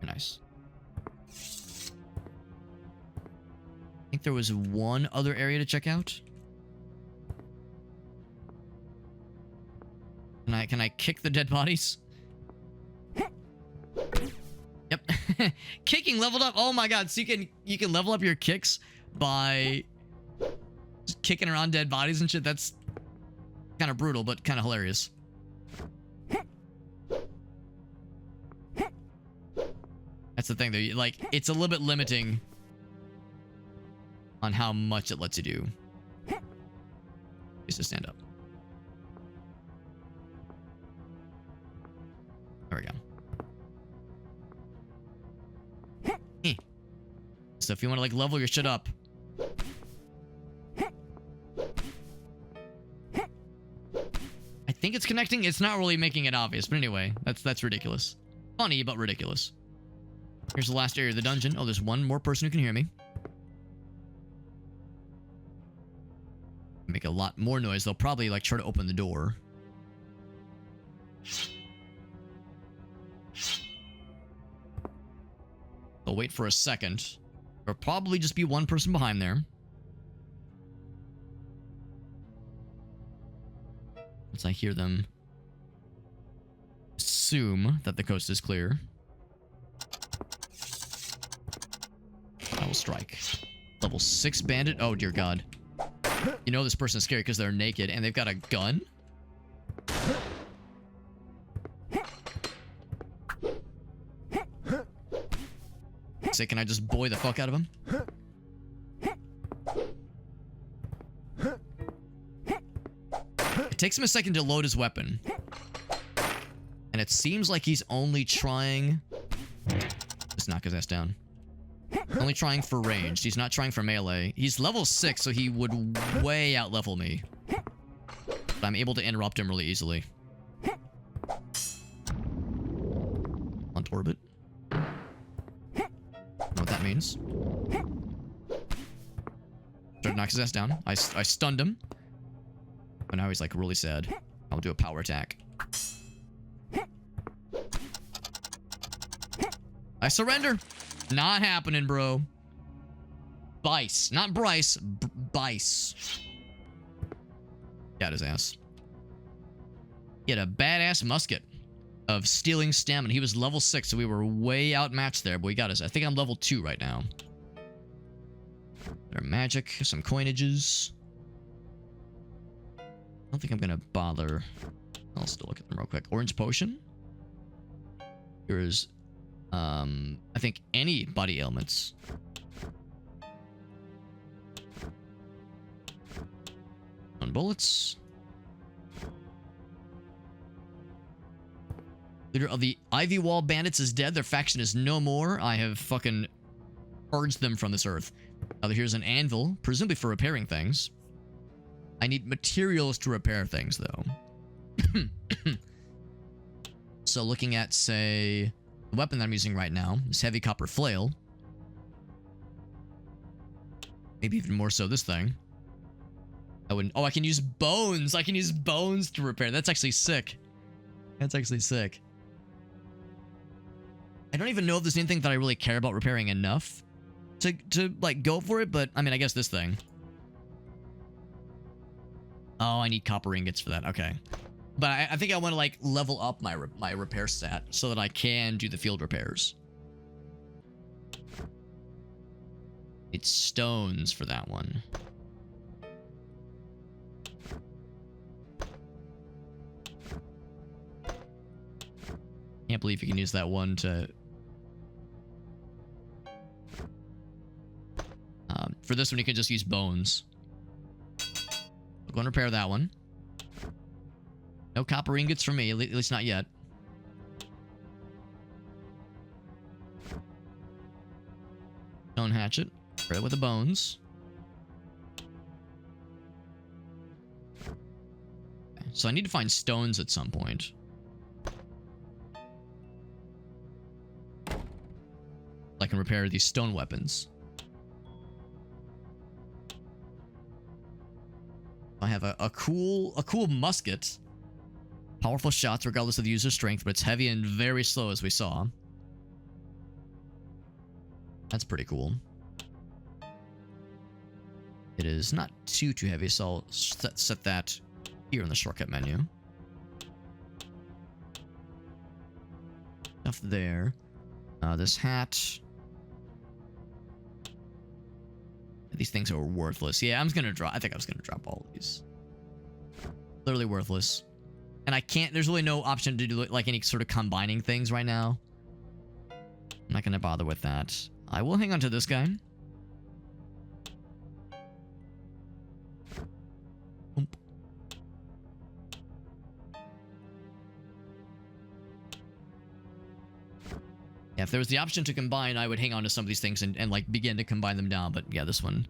Nice. I think there was one other area to check out. Can I kick the dead bodies? Yep. Kicking leveled up. Oh my god. So you can level up your kicks by just kicking around dead bodies and shit. That's kind of brutal, but kind of hilarious. That's the thing, though. Like, it's a little bit limiting on how much it lets you do. Just to stand up. There we go. So if you want to, like, level your shit up. I think it's connecting. It's not really making it obvious. But anyway, that's ridiculous. Funny, but ridiculous. Here's the last area of the dungeon. Oh, there's one more person who can hear me. Make a lot more noise. They'll probably, like, try to open the door. They'll wait for a second. There'll probably just be one person behind there. Once I hear them assume that the coast is clear, I will strike. Level 6 bandit. Oh, dear God. You know this person is scary because they're naked and they've got a gun? Say, can I just boy the fuck out of him? It takes him a second to load his weapon. And it seems like he's only trying... Just knock his ass down. Only trying for ranged. He's not trying for melee. He's level 6, so he would way out-level me. But I'm able to interrupt him really easily. On orbit. means. Tried to knock his ass down. I stunned him. But now he's like really sad. I'll do a power attack. I surrender. Not happening, bro. Bice. Not Bryce. Bice. Got his ass. He had a badass musket of stealing stamina. He was level 6, so we were way outmatched there, but we got his. I think I'm level 2 right now. Their magic, some coinages. I don't think I'm gonna bother. I'll still look at them real quick. Orange potion. Here's, I think any body ailments. On bullets. Leader of the Ivy Wall Bandits is dead. Their faction is no more. I have fucking purged them from this earth. Now here's an anvil, presumably for repairing things. I need materials to repair things, though. So looking at, say, the weapon that I'm using right now, this heavy copper flail. Maybe even more so this thing. I wouldn't. Oh, I can use bones. I can use bones to repair. That's actually sick. That's actually sick. I don't even know if there's anything that I really care about repairing enough to like go for it, but I mean, I guess this thing. Oh, I need copper ingots for that. Okay. But I think I want to like level up my repair stat so that I can do the field repairs. It's stones for that one. Can't believe you can use that one to... for this one, you can just use bones. I'll go and repair that one. No copper ingots for me, at least not yet. Stone hatchet. Repair it with the bones. Okay, so I need to find stones at some point. I can repair these stone weapons. I have a cool musket. Powerful shots regardless of the user's strength, but it's heavy and very slow as we saw. That's pretty cool. It is not too heavy, so I'll set that here in the shortcut menu. Stuff there. This hat. These things are worthless. Yeah, I think I was gonna drop all of these. Literally worthless. And I can't, there's really no option to do like any sort of combining things right now. I'm not gonna bother with that. I will hang on to this guy. Oomp. Yeah, if there was the option to combine, I would hang on to some of these things and like begin to combine them down. But yeah, this one,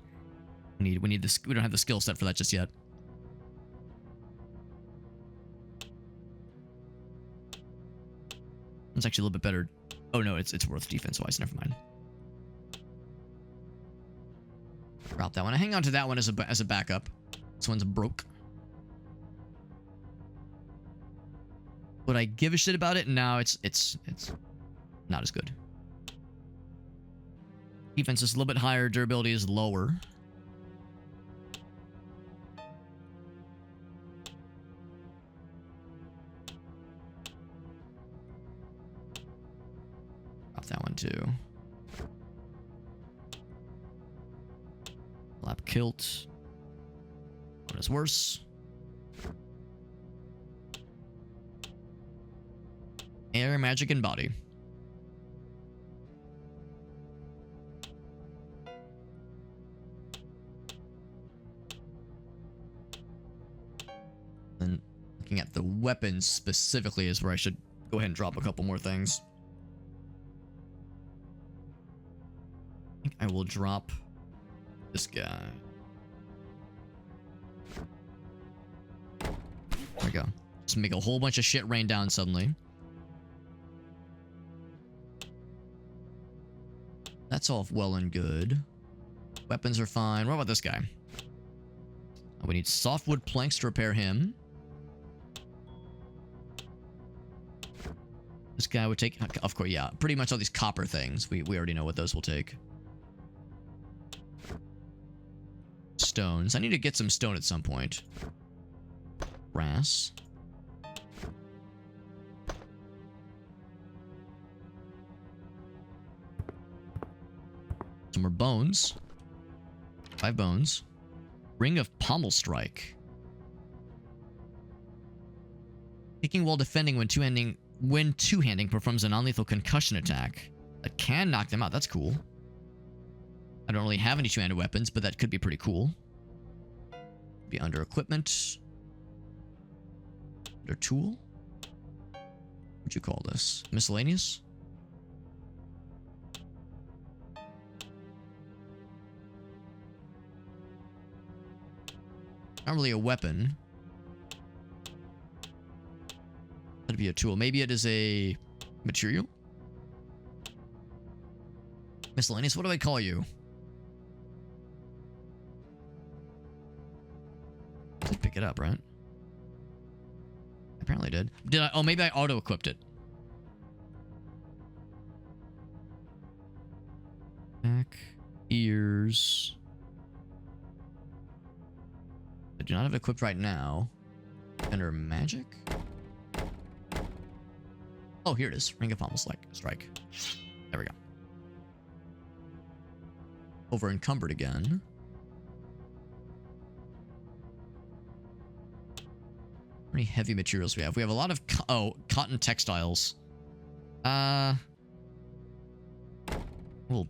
we need this. We don't have the skill set for that just yet. It's actually a little bit better. Oh no, it's worth defense wise. Never mind. Drop that one. I hang on to that one as a backup. This one's broke. Would I give a shit about it? No, it's not as good. Defense is a little bit higher. Durability is lower. Drop that one too. Lap kilt. What is worse? Air, magic, and body. And looking at the weapons specifically is where I should go ahead and drop a couple more things. I think I will drop this guy. There we go. Just make a whole bunch of shit rain down suddenly. That's all well and good. Weapons are fine. What about this guy? Oh, we need softwood planks to repair him. This guy would take... Of course, yeah. Pretty much all these copper things. We already know what those will take. Stones. I need to get some stone at some point. Brass. Some more bones. 5 bones. Ring of Pommel Strike. Kicking while defending when two-handing performs a non-lethal concussion attack. That can knock them out. That's cool. I don't really have any two-handed weapons, but that could be pretty cool. Be under equipment. Under tool. What'd you call this? Miscellaneous? Not really a weapon. That'd be a tool. Maybe it is a material? Miscellaneous, what do I call you? I did pick it up, right? Apparently did. Did I? Oh, maybe I auto-equipped it. Back. Ears. I do not have it equipped right now. Under magic? Oh, here it is. Ring of Pommel Strike. There we go. Over encumbered again. How many heavy materials we have? We have a lot of cotton textiles. We'll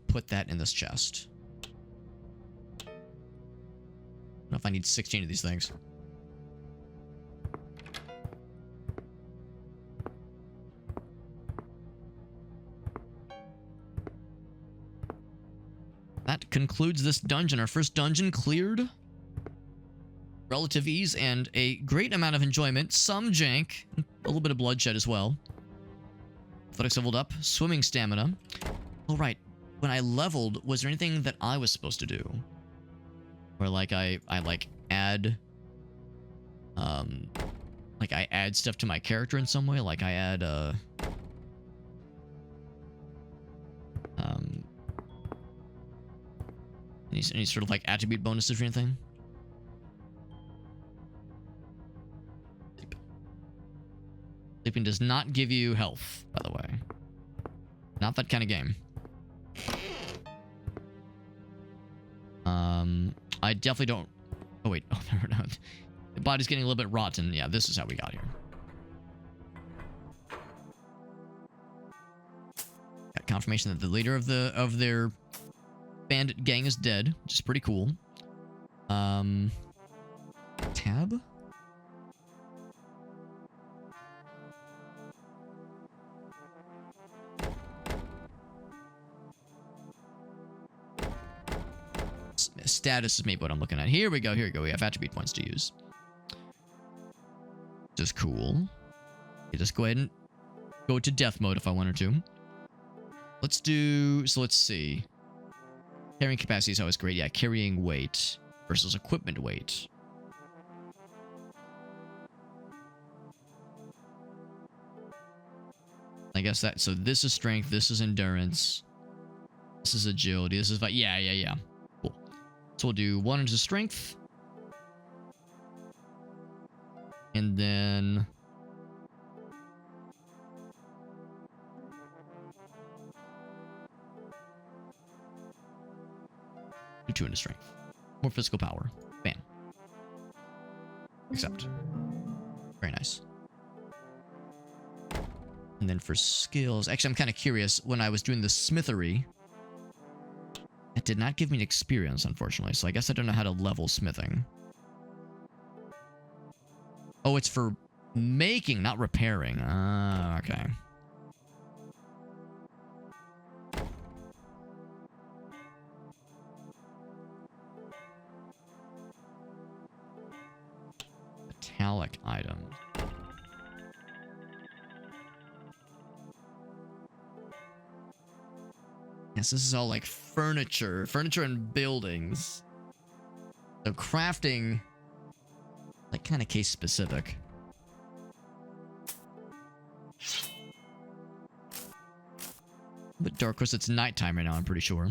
put that in this chest. I don't know if I need 16 of these things. That concludes this dungeon. Our first dungeon cleared. Relative ease and a great amount of enjoyment. Some jank. A little bit of bloodshed as well. Athletics leveled up. Swimming stamina. Oh, right. When I leveled, was there anything that I was supposed to do? Where, like, I add... like, I add stuff to my character in some way? Like, I add, any sort of, like, attribute bonuses or anything? Sleeping does not give you health, by the way. Not that kind of game. I definitely don't... Oh, wait. Oh, no, no. The body's getting a little bit rotten. Yeah, this is how we got here. Got confirmation that the leader of their bandit gang is dead, which is pretty cool. Tab? Status is maybe what I'm looking at. Here we go. Here we go. We have attribute points to use. Just cool. Okay, just go ahead and go to death mode if I wanted to. Let's do... So let's see. Carrying capacity is always great. Yeah, carrying weight versus equipment weight. I guess that... So this is strength. This is endurance. This is agility. This is... Yeah. Cool. So we'll do 1 into strength. And then... do 2 into strength. More physical power. Bam. Accept. Very nice. And then for skills... Actually, I'm kind of curious. When I was doing the smithery... It did not give me an experience, unfortunately, so I guess I don't know how to level smithing. Oh, it's for making, not repairing. Ah, okay. Metallic items. Yes, this is all like furniture and buildings. So crafting, like kind of case specific. But dark, of course, it's nighttime right now, I'm pretty sure.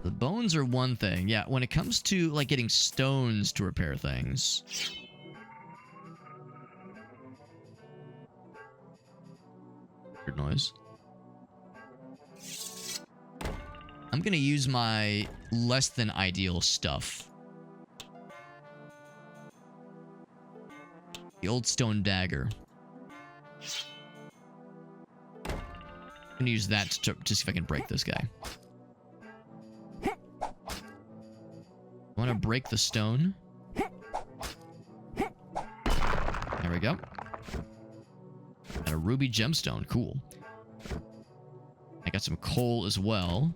The bones are one thing. Yeah, when it comes to like getting stones to repair things. Weird noise. I'm gonna use my less than ideal stuff. The old stone dagger. I'm gonna use that to see if I can break this guy. I want to break the stone. There we go. Got a ruby gemstone. Cool. I got some coal as well.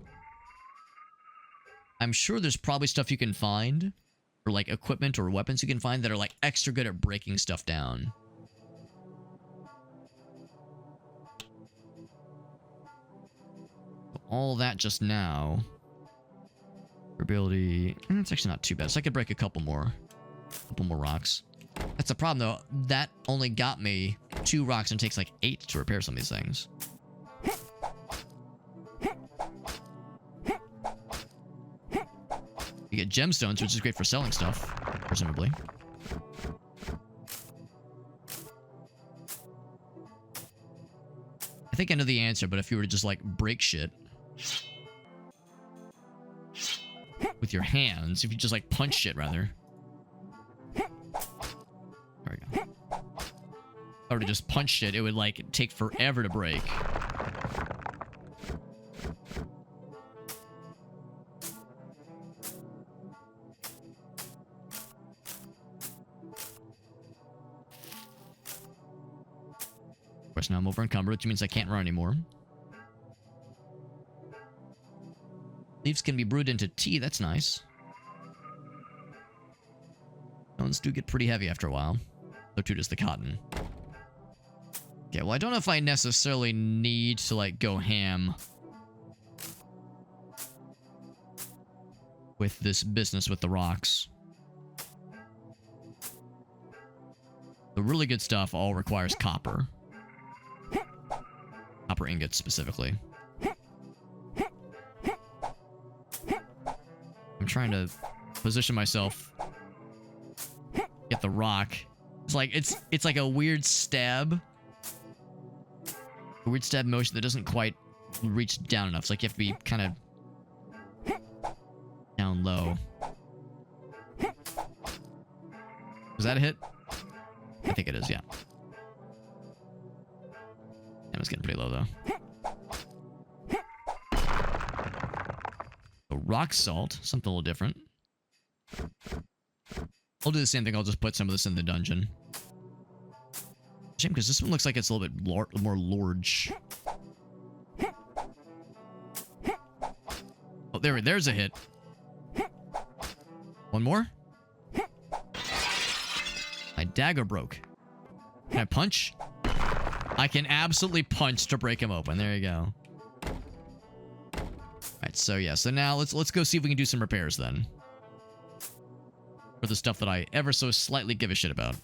I'm sure there's probably stuff you can find, or like equipment or weapons you can find that are like extra good at breaking stuff down. All that just now. Ability. It's actually not too bad. So I could break a couple more rocks. That's the problem though. That only got me 2 rocks and it takes like 8 to repair some of these things. You get gemstones, which is great for selling stuff, presumably. I think I know the answer, but if you were to just like break shit with your hands, if you just like punch shit rather. There we go. If I were to just punch shit, it would like take forever to break. Of course, now I'm over encumbered, which means I can't run anymore. Leaves can be brewed into tea. That's nice. Stones do get pretty heavy after a while. So too does the cotton. Okay, well, I don't know if I necessarily need to, like, go ham with this business with the rocks. The really good stuff all requires copper. Copper ingots, specifically. I'm trying to position myself. Get the rock. It's like it's like a weird stab. A weird stab motion that doesn't quite reach down enough. It's like you have to be kind of down low. Was that a hit? I think it is, yeah. That was getting pretty low though. Rock salt, something a little different. I'll do the same thing. I'll just put some of this in the dungeon. Shame, because this one looks like it's a little bit more large. Oh, there's a hit. One more. My dagger broke. Can I punch? I can absolutely punch to break him open. There you go. Alright, so yeah, so now let's go see if we can do some repairs then. For the stuff that I ever so slightly give a shit about.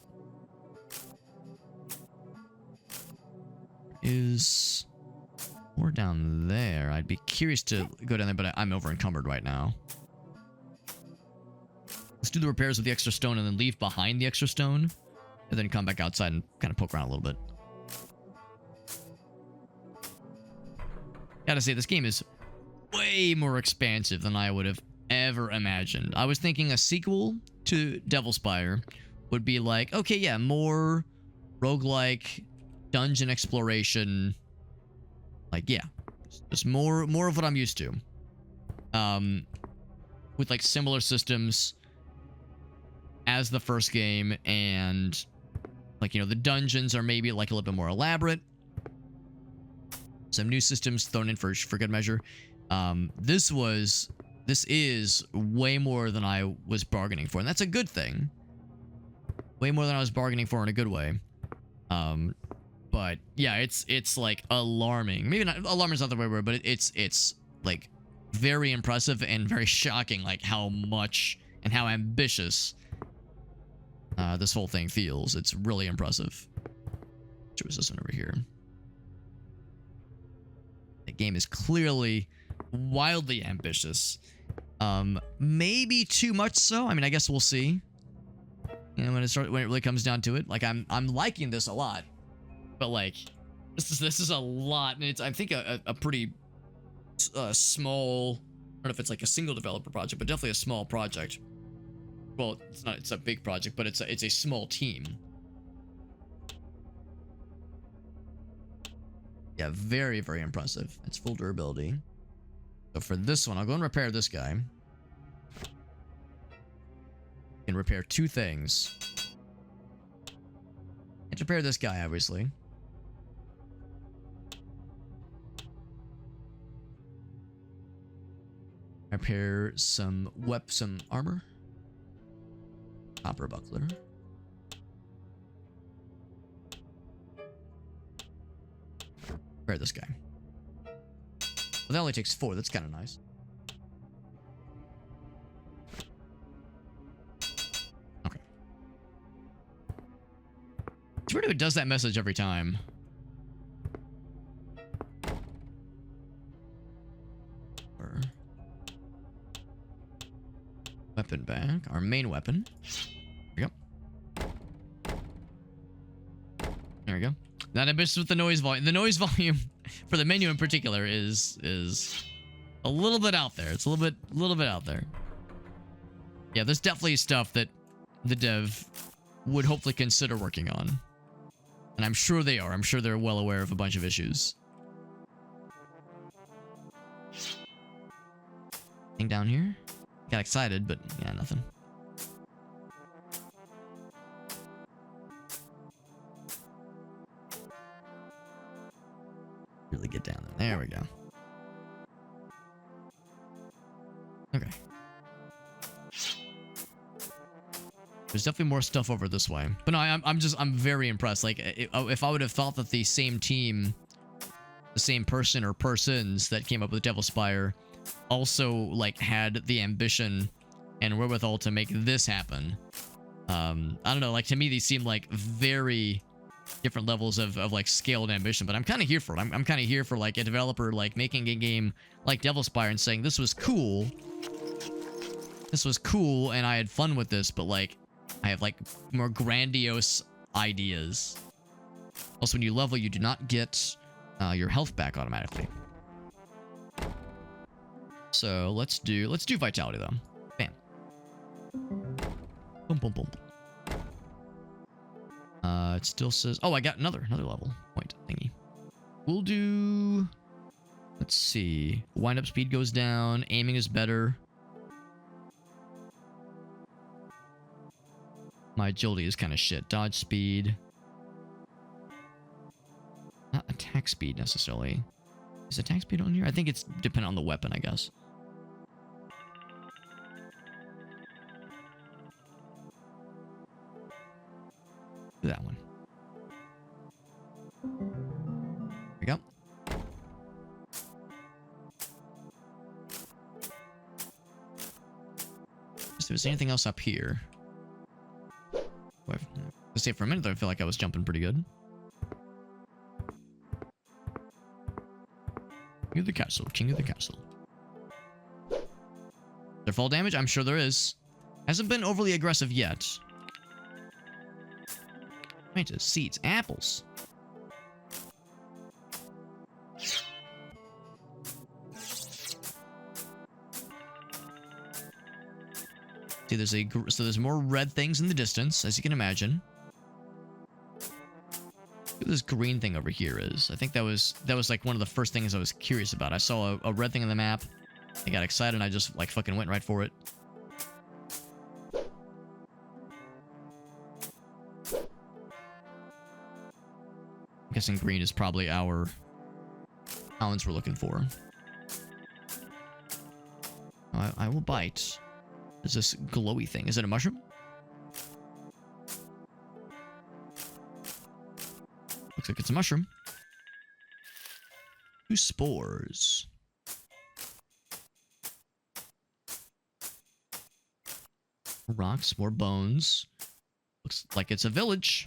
Is more down there. I'd be curious to go down there, but I'm over encumbered right now. Let's do the repairs with the extra stone and then leave behind the extra stone. And then come back outside and kind of poke around a little bit. Gotta say, this game is way more expansive than I would have ever imagined. I was thinking a sequel to Devil Spire would be like, okay, yeah, more roguelike dungeon exploration. Like, yeah, just more of what I'm used to. With like similar systems as the first game, and like, you know, the dungeons are maybe like a little bit more elaborate. Some new systems thrown in for good measure. This is way more than I was bargaining for, and that's a good thing. Way more than I was bargaining for in a good way. But But yeah, it's like alarming. Maybe not alarming is not the right word, but it's like very impressive and very shocking, like how much and how ambitious this whole thing feels. It's really impressive. Which was this one over here? The game is clearly wildly ambitious. Maybe too much so. I mean, I guess we'll see. You know, when it really comes down to it. Like I'm liking this a lot. But like this is a lot, and it's I think a pretty small, I don't know if it's like a single developer project, but definitely a small project. Well, it's a big project, but it's a small team. Yeah, very, very impressive. It's full durability. So for this one, I'll go and repair this guy. Can repair 2 things. And repair this guy, obviously. Repair some armor. Copper buckler. Repair this guy. Well, that only takes 4. That's kind of nice. Okay. It's weird if it does that message every time. Weapon back. Our main weapon. There we go. There we go. Not ambitious with the noise volume. The noise volume for the menu in particular is a little bit out there. It's a little bit out there. Yeah, there's definitely stuff that the dev would hopefully consider working on. And I'm sure they are. I'm sure they're well aware of a bunch of issues. Anything down here? Got excited, but yeah, nothing. Really get down there. There we go. Okay. There's definitely more stuff over this way. But no, I'm very impressed. Like, if I would have thought that the same team, the same person or persons that came up with Devil Spire also like had the ambition and wherewithal to make this happen. I don't know, like to me these seem like very different levels of like scale and ambition, but I'm kind of here for it. I'm kind of here for like a developer like making a game like Devil Spire and saying this was cool and I had fun with this, but like I have like more grandiose ideas. Also, when you level, you do not get your health back automatically. So let's do vitality though. Bam. Boom, boom, boom. It still says, oh, I got another level point thingy. We'll do, let's see. Wind up speed goes down. Aiming is better. My agility is kind of shit. Dodge speed. Not attack speed necessarily. Is attack speed on here? I think it's dependent on the weapon, I guess. Do that one. There we go. If there's anything else up here. Let's say for a minute though, I feel like I was jumping pretty good. King of the castle, king of the castle. Is there fall damage? I'm sure there is. Hasn't been overly aggressive yet. Tomatoes, seeds, apples. See, there's more red things in the distance, as you can imagine. What this green thing over here is. I think that was like one of the first things I was curious about. I saw a red thing on the map. I got excited and I just like fucking went right for it. I'm guessing green is probably our ones we're looking for. I will bite. Is this glowy thing? Is it a mushroom? looks like it's a mushroom. 2 spores. Rocks, more bones. Looks like it's a village.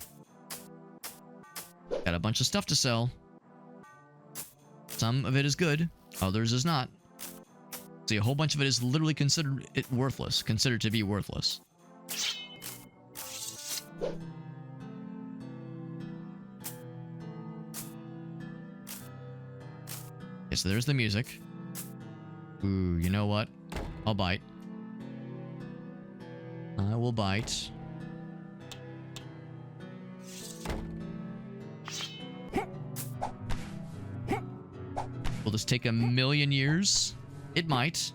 Got a bunch of stuff to sell. Some of it is good, others is not. See, a whole bunch of it is literally considered to be worthless. Okay, so there's the music. Ooh, you know what? I'll bite. I will bite. Will this take 1,000,000 years? It might.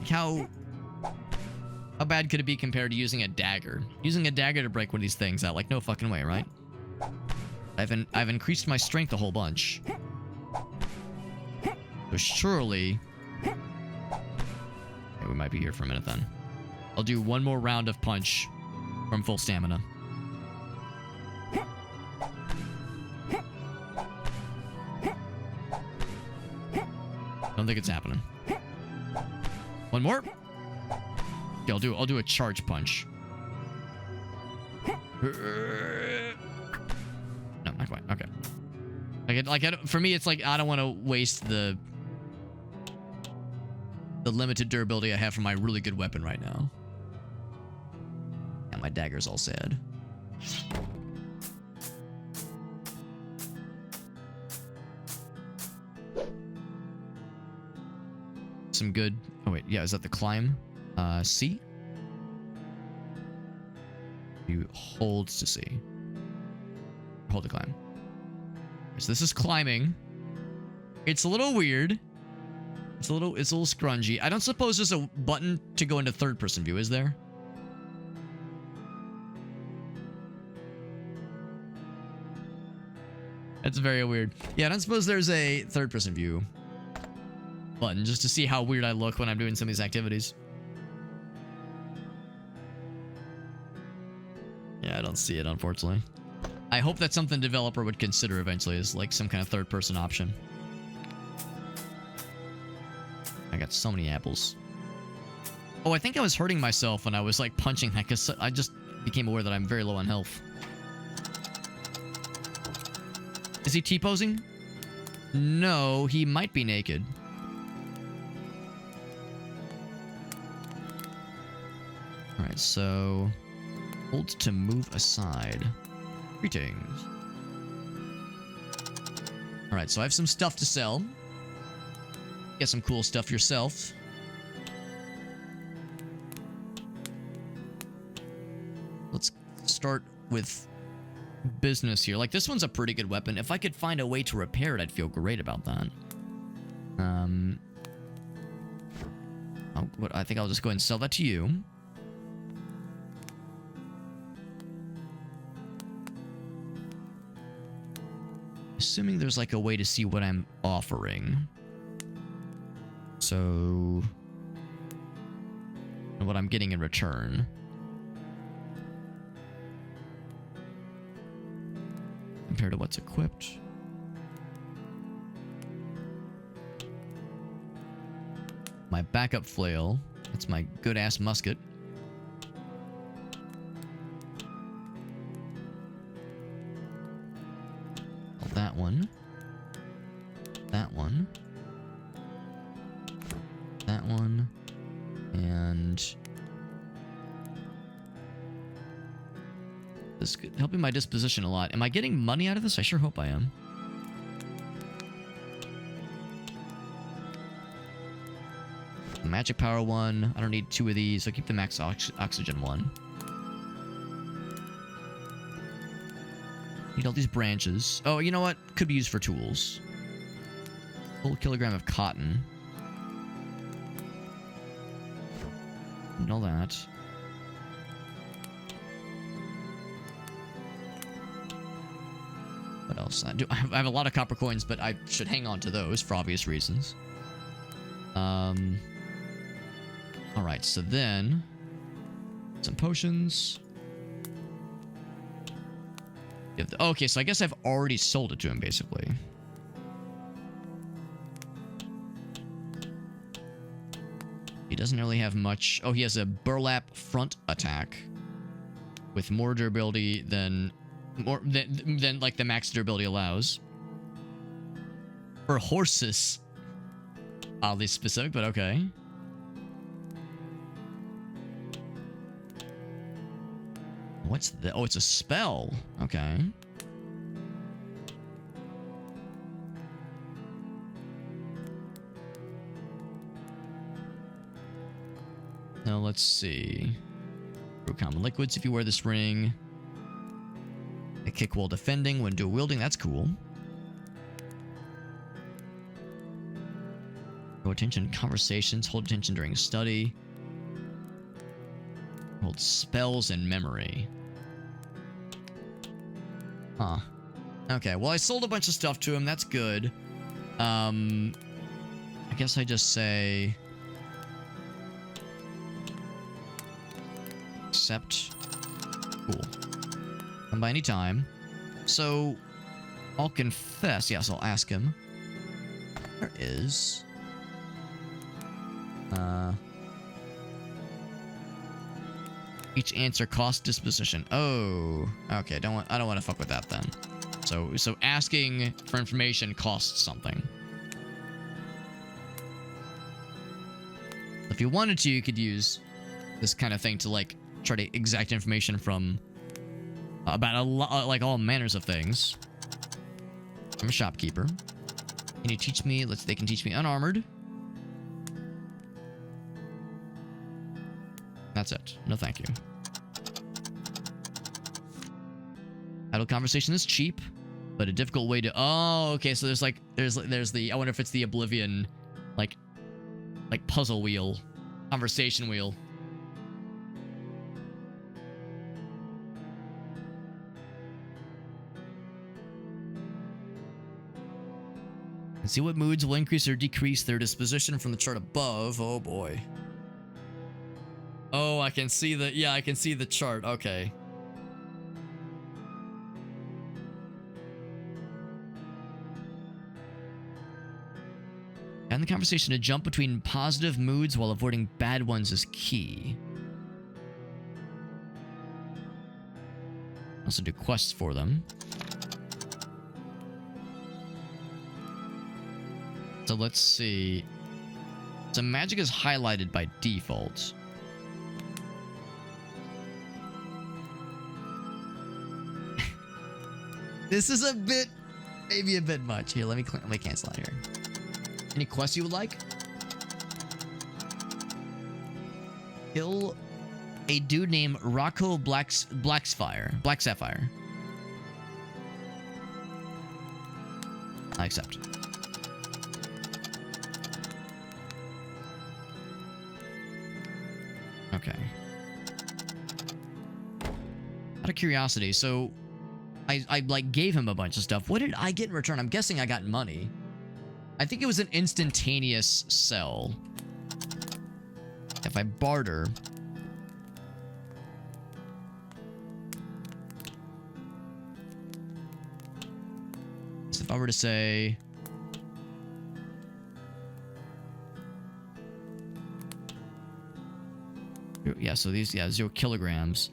How bad could it be compared to using a dagger? Using a dagger to break one of these things out, like, no fucking way, right? I've increased my strength a whole bunch. So surely... Okay, we might be here for a minute then. I'll do one more round of punch from full stamina. Don't think it's happening. One more. Okay, I'll do a charge punch. No, not quite. Okay. For me, it's like I don't want to waste the limited durability I have from my really good weapon right now. And my dagger's all sad. Some good... Oh, wait. Yeah, is that the climb? C? You hold to C. Hold to climb. So this is climbing. It's a little weird. It's a little scrungy. I don't suppose there's a button to go into third-person view, is there? That's very weird. Yeah, I don't suppose there's a third-person view button just to see how weird I look when I'm doing some of these activities. Yeah, I don't see it, unfortunately. I hope that's something developer would consider eventually, is like some kind of third-person option. I got so many apples. Oh, I think I was hurting myself when I was like punching that because I just became aware that I'm very low on health. Is he T-posing? No, he might be naked. Alright, so... hold to move aside. Greetings. Alright, so I have some stuff to sell. Get some cool stuff yourself. Let's start with business here. Like, this one's a pretty good weapon. If I could find a way to repair it, I'd feel great about that. I think I'll just go ahead and sell that to you. Assuming there's like a way to see what I'm offering. So... and what I'm getting in return. Compared to what's equipped. My backup flail. That's my good-ass musket. That one. That one. That one. And... this is helping my disposition a lot. Am I getting money out of this? I sure hope I am. The magic power one. I don't need 2 of these. I'll keep the max oxygen one. Need all these branches. Oh, you know what? Could be used for tools. Whole kilogram of cotton. And all that. What else? I have a lot of copper coins, but I should hang on to those for obvious reasons. Alright, so then... some potions. Okay, so I guess I've already sold it to him, basically. He doesn't really have much. Oh, he has a burlap front attack with more durability than like the max durability allows. For horses. Oddly specific, but okay. What's the... Oh, it's a spell. Okay. Now, let's see. Brew common liquids if you wear this ring. A kick while defending when dual wielding. That's cool. Hold attention in conversations. Hold attention during study. Hold spells and memory. Huh. Okay, well, I sold a bunch of stuff to him. That's good. I guess I just say... Accept. Cool. Come by any time. So, I'll confess. Yes, I'll ask him. There is... Each answer costs disposition. Oh, okay. I don't want to fuck with that then. So asking for information costs something. If you wanted to, you could use this kind of thing to like try to exact information from about a lot, like all manners of things. I'm a shopkeeper. Can you teach me? They can teach me unarmored. That's it. No, thank you. Idle conversation is cheap, but a difficult way to... Oh, okay. So there's like... There's the... I wonder if it's the Oblivion, like puzzle wheel. Conversation wheel. And see what moods will increase or decrease their disposition from the chart above. Oh, boy. Oh, I can see the... Yeah, I can see the chart. Okay. And the conversation to jump between positive moods while avoiding bad ones is key. Also do quests for them. So let's see. So magic is highlighted by default. This is a bit, maybe a bit much. Here, let me cancel out here. Any quests you would like? Kill a dude named Rocco Black Sapphire. I accept. Okay. Out of curiosity, so I like gave him a bunch of stuff. What did I get in return? I'm guessing I got money. I think it was an instantaneous sell. If I barter... So if I were to say... Yeah, so these, 0 kilograms.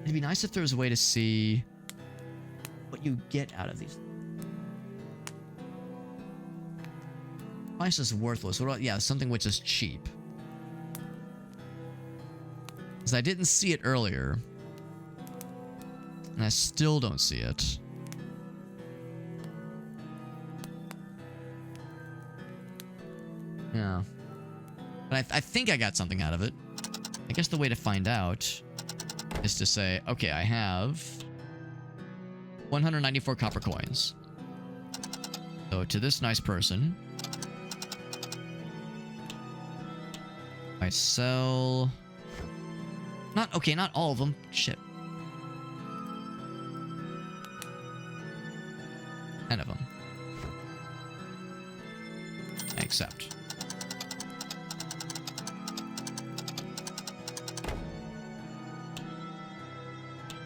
It'd be nice if there was a way to see what you get out of these. Price is worthless. What about, yeah, something which is cheap. Because I didn't see it earlier. And I still don't see it. Yeah. But I think I got something out of it. I guess the way to find out is to say, okay, I have 194 copper coins. So to this nice person, I sell... Not all of them. Shit. 10 of them. I accept.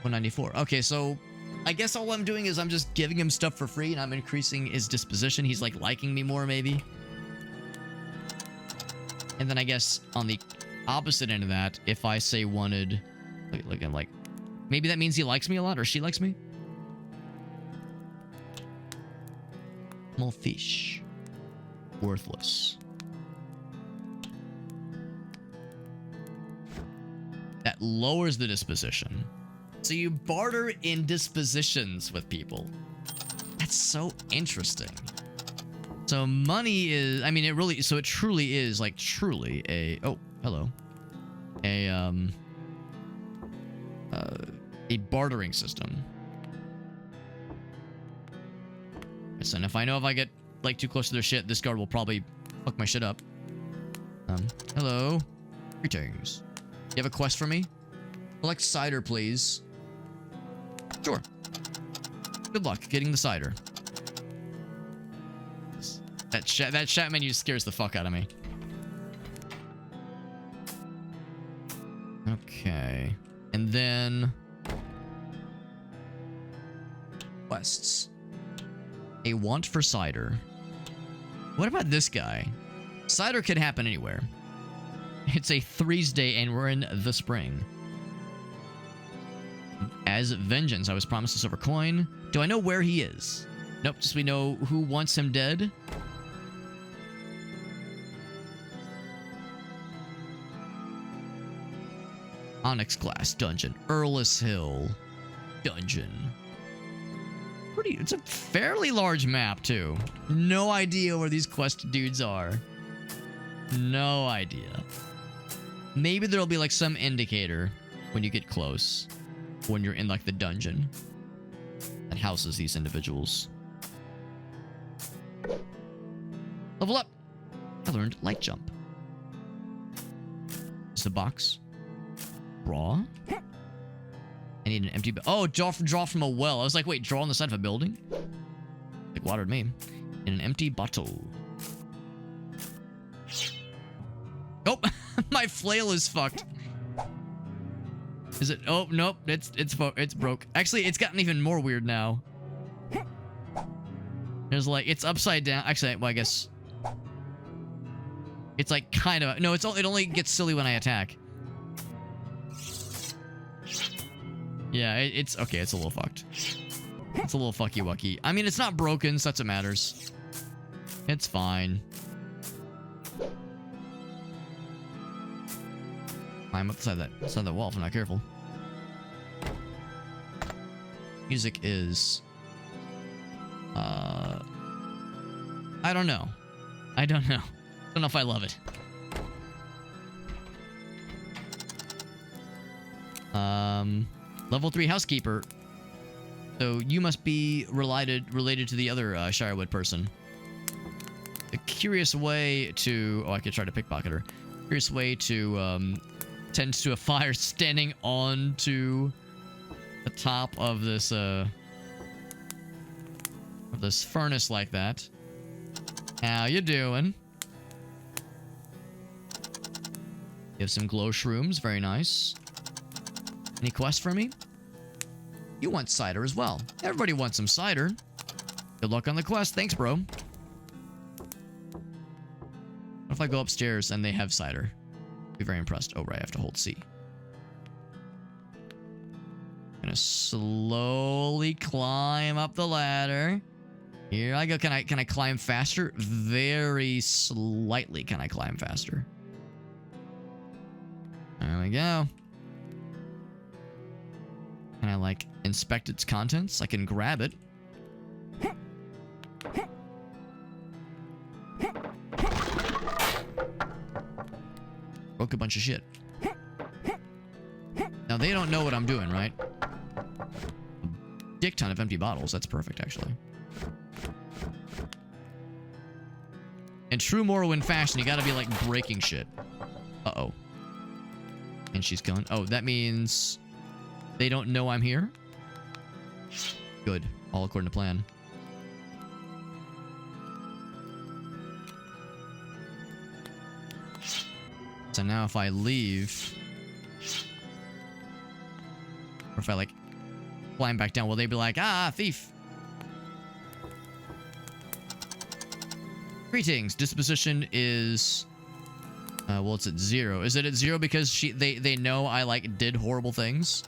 $194. Okay, so I guess all I'm doing is I'm just giving him stuff for free and I'm increasing his disposition. He's like liking me more maybe. And then I guess on the opposite end of that, if I say wanted, look, I'm like, maybe that means he likes me a lot or she likes me. Small fish. Worthless. That lowers the disposition. So you barter in dispositions with people. That's so interesting. So money is, I mean, it truly is like truly a, oh, hello. A bartering system. So if I know if I get like too close to their shit, this guard will probably fuck my shit up. Hello. Greetings. You have a quest for me? Collect cider, please. Sure. Good luck getting the cider. That chat menu scares the fuck out of me. Okay. And then... quests. A want for cider. What about this guy? Cider could happen anywhere. It's a Thursday and we're in the spring. As vengeance, I was promised a silver coin. Do I know where he is? Nope, just we know who wants him dead. Onyx Glass Dungeon. Earless Hill Dungeon. It's a fairly large map, too. No idea where these quest dudes are. No idea. Maybe there'll be, like, some indicator when you get close. When you're in, like, the dungeon. That houses these individuals. Level up! I learned light jump. Is a box? Draw? I need an empty... oh, draw from a well. I was like, wait, draw on the side of a building? Like watered me. In an empty bottle. Oh, my flail is fucked. Is it? Oh, nope. It's broke. Actually, it's gotten even more weird now. There's like, it's upside down. Actually, well, I guess... it's like kind of... no, it only gets silly when I attack. Yeah, it's okay. It's a little fucked. It's a little fucky wucky. I mean, it's not broken, so that's what matters. It's fine. Climb up the side of that wall if I'm not careful. Music is... I don't know. I don't know. Don't know if I love it. Level 3 housekeeper. So you must be related to the other Shirewood person. A curious way to... oh, I could try to pickpocket her. Curious way to tend to a fire standing onto the top of this furnace like that. How you doing? You have some glow shrooms. Very nice. Any quest for me? You want cider as well. Everybody wants some cider. Good luck on the quest. Thanks, bro. What if I go upstairs and they have cider? Be very impressed. Oh, right. I have to hold C. Gonna slowly climb up the ladder. Here I go. Can I climb faster? Very slightly can I climb faster. There we go. Can I, like, inspect its contents? I can grab it. Broke a bunch of shit. Now, they don't know what I'm doing, right? A dick ton of empty bottles. That's perfect, actually. In true Morrowind fashion, you gotta be, like, breaking shit. Uh-oh. And she's gone. Oh, that means... they don't know I'm here? Good. All according to plan. So now if I leave... or if I, like, climb back down, will they be like, ah, thief? Greetings. Disposition is... well, it's at 0. Is it at 0 because they know I, like, did horrible things?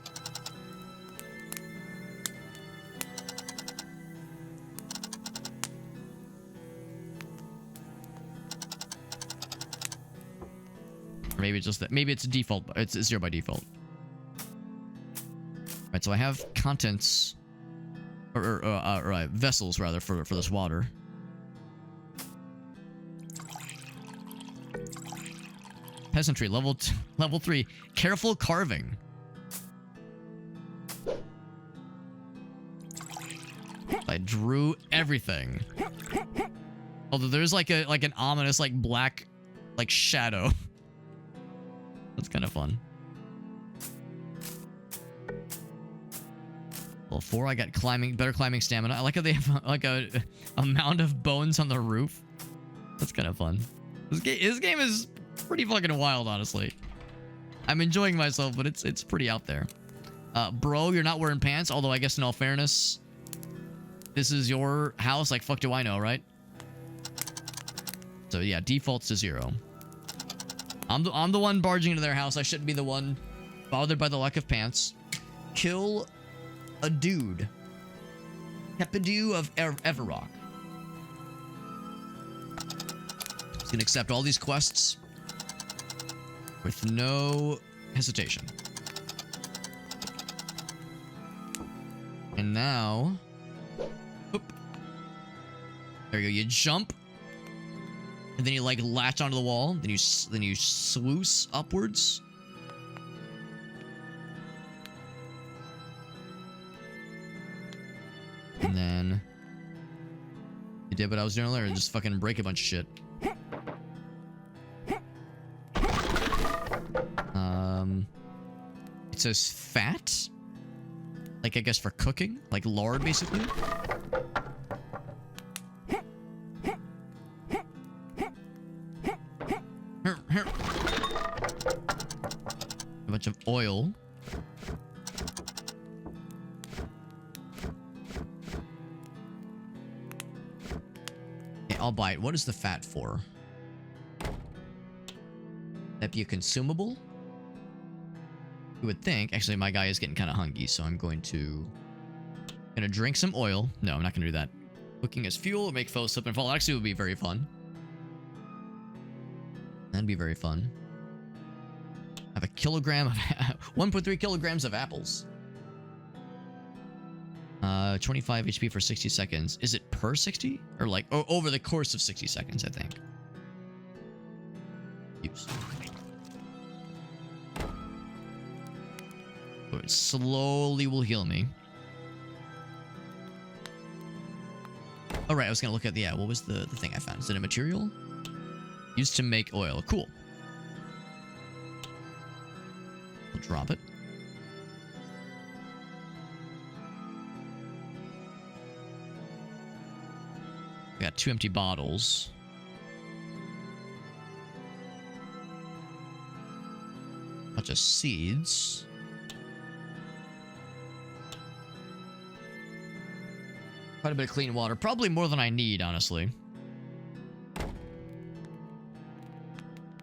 Or maybe it's just that. Maybe it's default. It's 0 by default. Right, so I have contents... Or vessels, rather, for this water. Peasantry, level 3. Careful carving. I drew everything. Although there's like an ominous like black like shadow. That's kind of fun. Level 4, I got better climbing stamina. I like how they have like a mound of bones on the roof. That's kind of fun. This game is pretty fucking wild, honestly. I'm enjoying myself, but it's pretty out there. Bro, you're not wearing pants, although I guess in all fairness, this is your house. Like, fuck do I know, right? So yeah, defaults to 0. I'm the one barging into their house. I shouldn't be the one bothered by the lack of pants. Kill a dude. Hepidew of Everrock. He's gonna accept all these quests with no hesitation. And now... Oop. There you go. You jump. And then you, like, latch onto the wall. Then you sluice upwards. And then... You did what I was doing earlier. Just fucking break a bunch of shit. It says fat? Like, I guess for cooking? Like lard, basically? A bunch of oil. Okay, I'll buy it. What is the fat for? That be a consumable? You would think. Actually, my guy is getting kind of hungry, so I'm going to drink some oil. No, I'm not going to do that. Cooking as fuel will make foes slip and fall. Actually, it would be very fun. That'd be very fun. I have a kilogram of 1.3 kilograms of apples. 25 HP for 60 seconds. Is it per 60? Or like over the course of 60 seconds, I think. Use. It slowly will heal me. Alright, I was gonna look at the... Yeah, what was the thing I found? Is it a material? Used to make oil. Cool. We'll drop it. We got 2 empty bottles. Bunch of seeds. Quite a bit of clean water. Probably more than I need, honestly.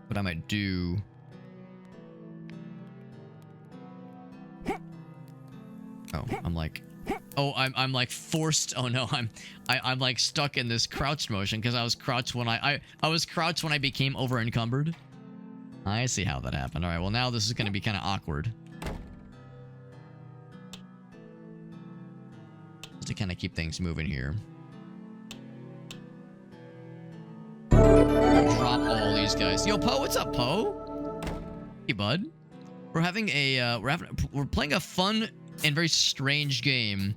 What I might do... Oh, I'm like... Oh, I'm like forced... Oh no, I'm like stuck in this crouched motion because I was crouched when I was crouched when I became over encumbered. I see how that happened. Alright, well now this is going to be kind of awkward. To kind of keep things moving here. Drop all these guys. Yo, Poe, what's up, Poe? Hey, bud. We're having a we're playing a fun and very strange game.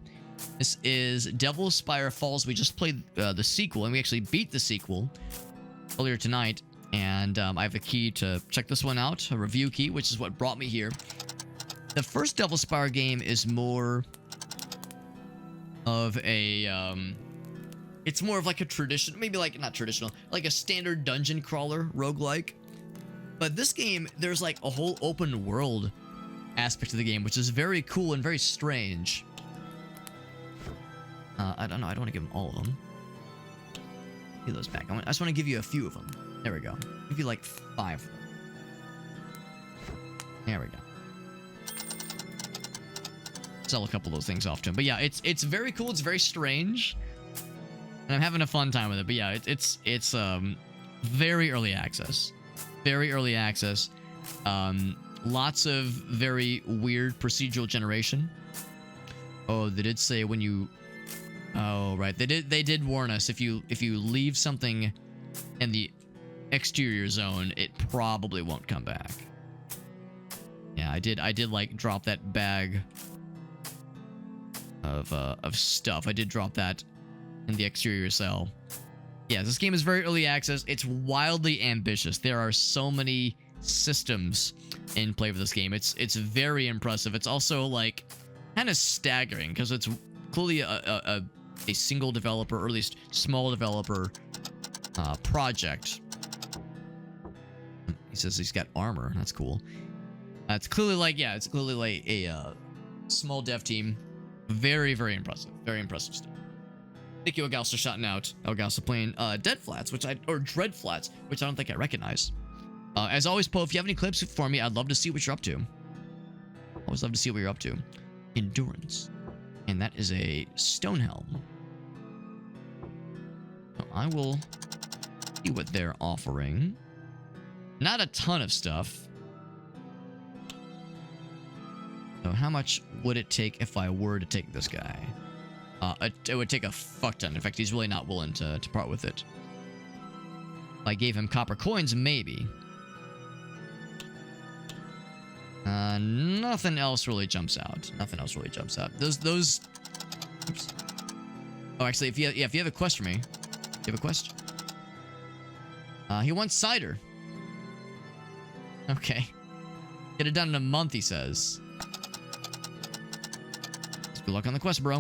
This is Devil Spire Falls. We just played the sequel, and we actually beat the sequel earlier tonight. And I have a key to check this one out, a review key, which is what brought me here. The first Devil Spire game is more of a, it's more of like a tradition, maybe like, not traditional, like a standard dungeon crawler roguelike. But this game, there's like a whole open world aspect of the game, which is very cool and very strange. I don't know. I don't want to give him all of them. Give those back. I just want to give you a few of them. There we go. Give you like 5 of them. There we go. Sell a couple of those things off to him. But yeah, it's very cool. It's very strange. And I'm having a fun time with it. But yeah, it's very early access. Very early access. Lots of very weird procedural generation. Oh, they did say when you... Oh, right. They did warn us if you leave something in the exterior zone, it probably won't come back. Yeah, I did like drop that bag of stuff. I did drop that in the exterior cell. Yeah, this game is very early access. It's wildly ambitious. There are so many systems in play for this game. It's very impressive. It's also like kind of staggering because it's clearly a single developer, or at least small developer project. He says he's got armor. That's cool. It's clearly like, yeah, it's clearly like a small dev team. Very, very impressive. Very impressive stuff. Thank you, Elgaus, for shouting out. Elgaus playing Dead Flats, or Dread Flats, which I don't think I recognize. As always, Poe, if you have any clips for me, I'd love to see what you're up to. Always love to see what you're up to. Endurance. And that is a stone helm. So I will see what they're offering. Not a ton of stuff. So how much would it take if I were to take this guy? It would take a fuck ton. In fact, he's really not willing to part with it. If I gave him copper coins, maybe. Nothing else really jumps out. Nothing else really jumps out. Those. Oops. Oh, actually, if you have a quest for me, you have a quest. He wants cider. Okay. Get it done in a month, he says. Good luck on the quest, bro.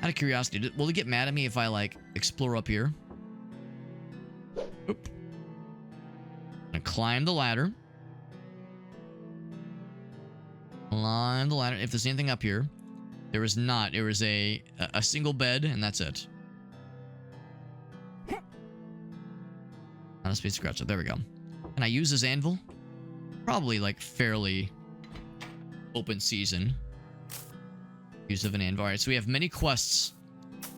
Out of curiosity, will he get mad at me if I, like, explore up here? Oop. I'm gonna climb the ladder. Climb the ladder. If there's anything up here, there is not. There is a single bed, and that's it. Not a space scratch. There we go. Can I use this anvil? Probably, like, fairly open season. Use of an anvil. Alright, so we have many quests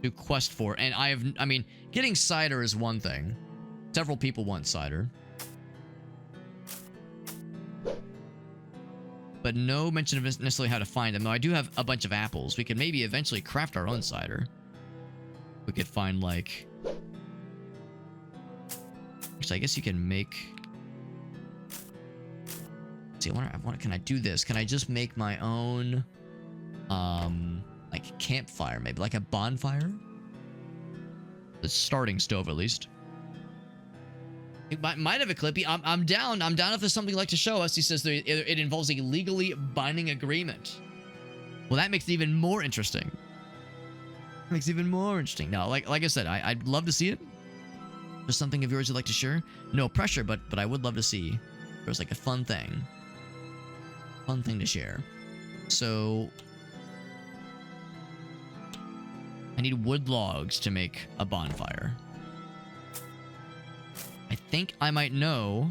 to quest for. And I mean, getting cider is one thing. Several people want cider. But no mention of necessarily how to find them. Though I do have a bunch of apples. We could maybe eventually craft our own cider. We could find, like... Actually, I guess you can make... Let's see, I wonder, can I do this? Can I just make my own... like campfire, maybe like a bonfire. The starting stove, at least. It might have a clip. I'm down. I'm down if there's something you'd like to show us. He says that it involves a legally binding agreement. Well, that makes it even more interesting. Makes it even more interesting. Now, like I said, I'd love to see it. There's something of yours you'd like to share. No pressure, but I would love to see. There's like a fun thing to share. So. I need wood logs to make a bonfire. I think I might know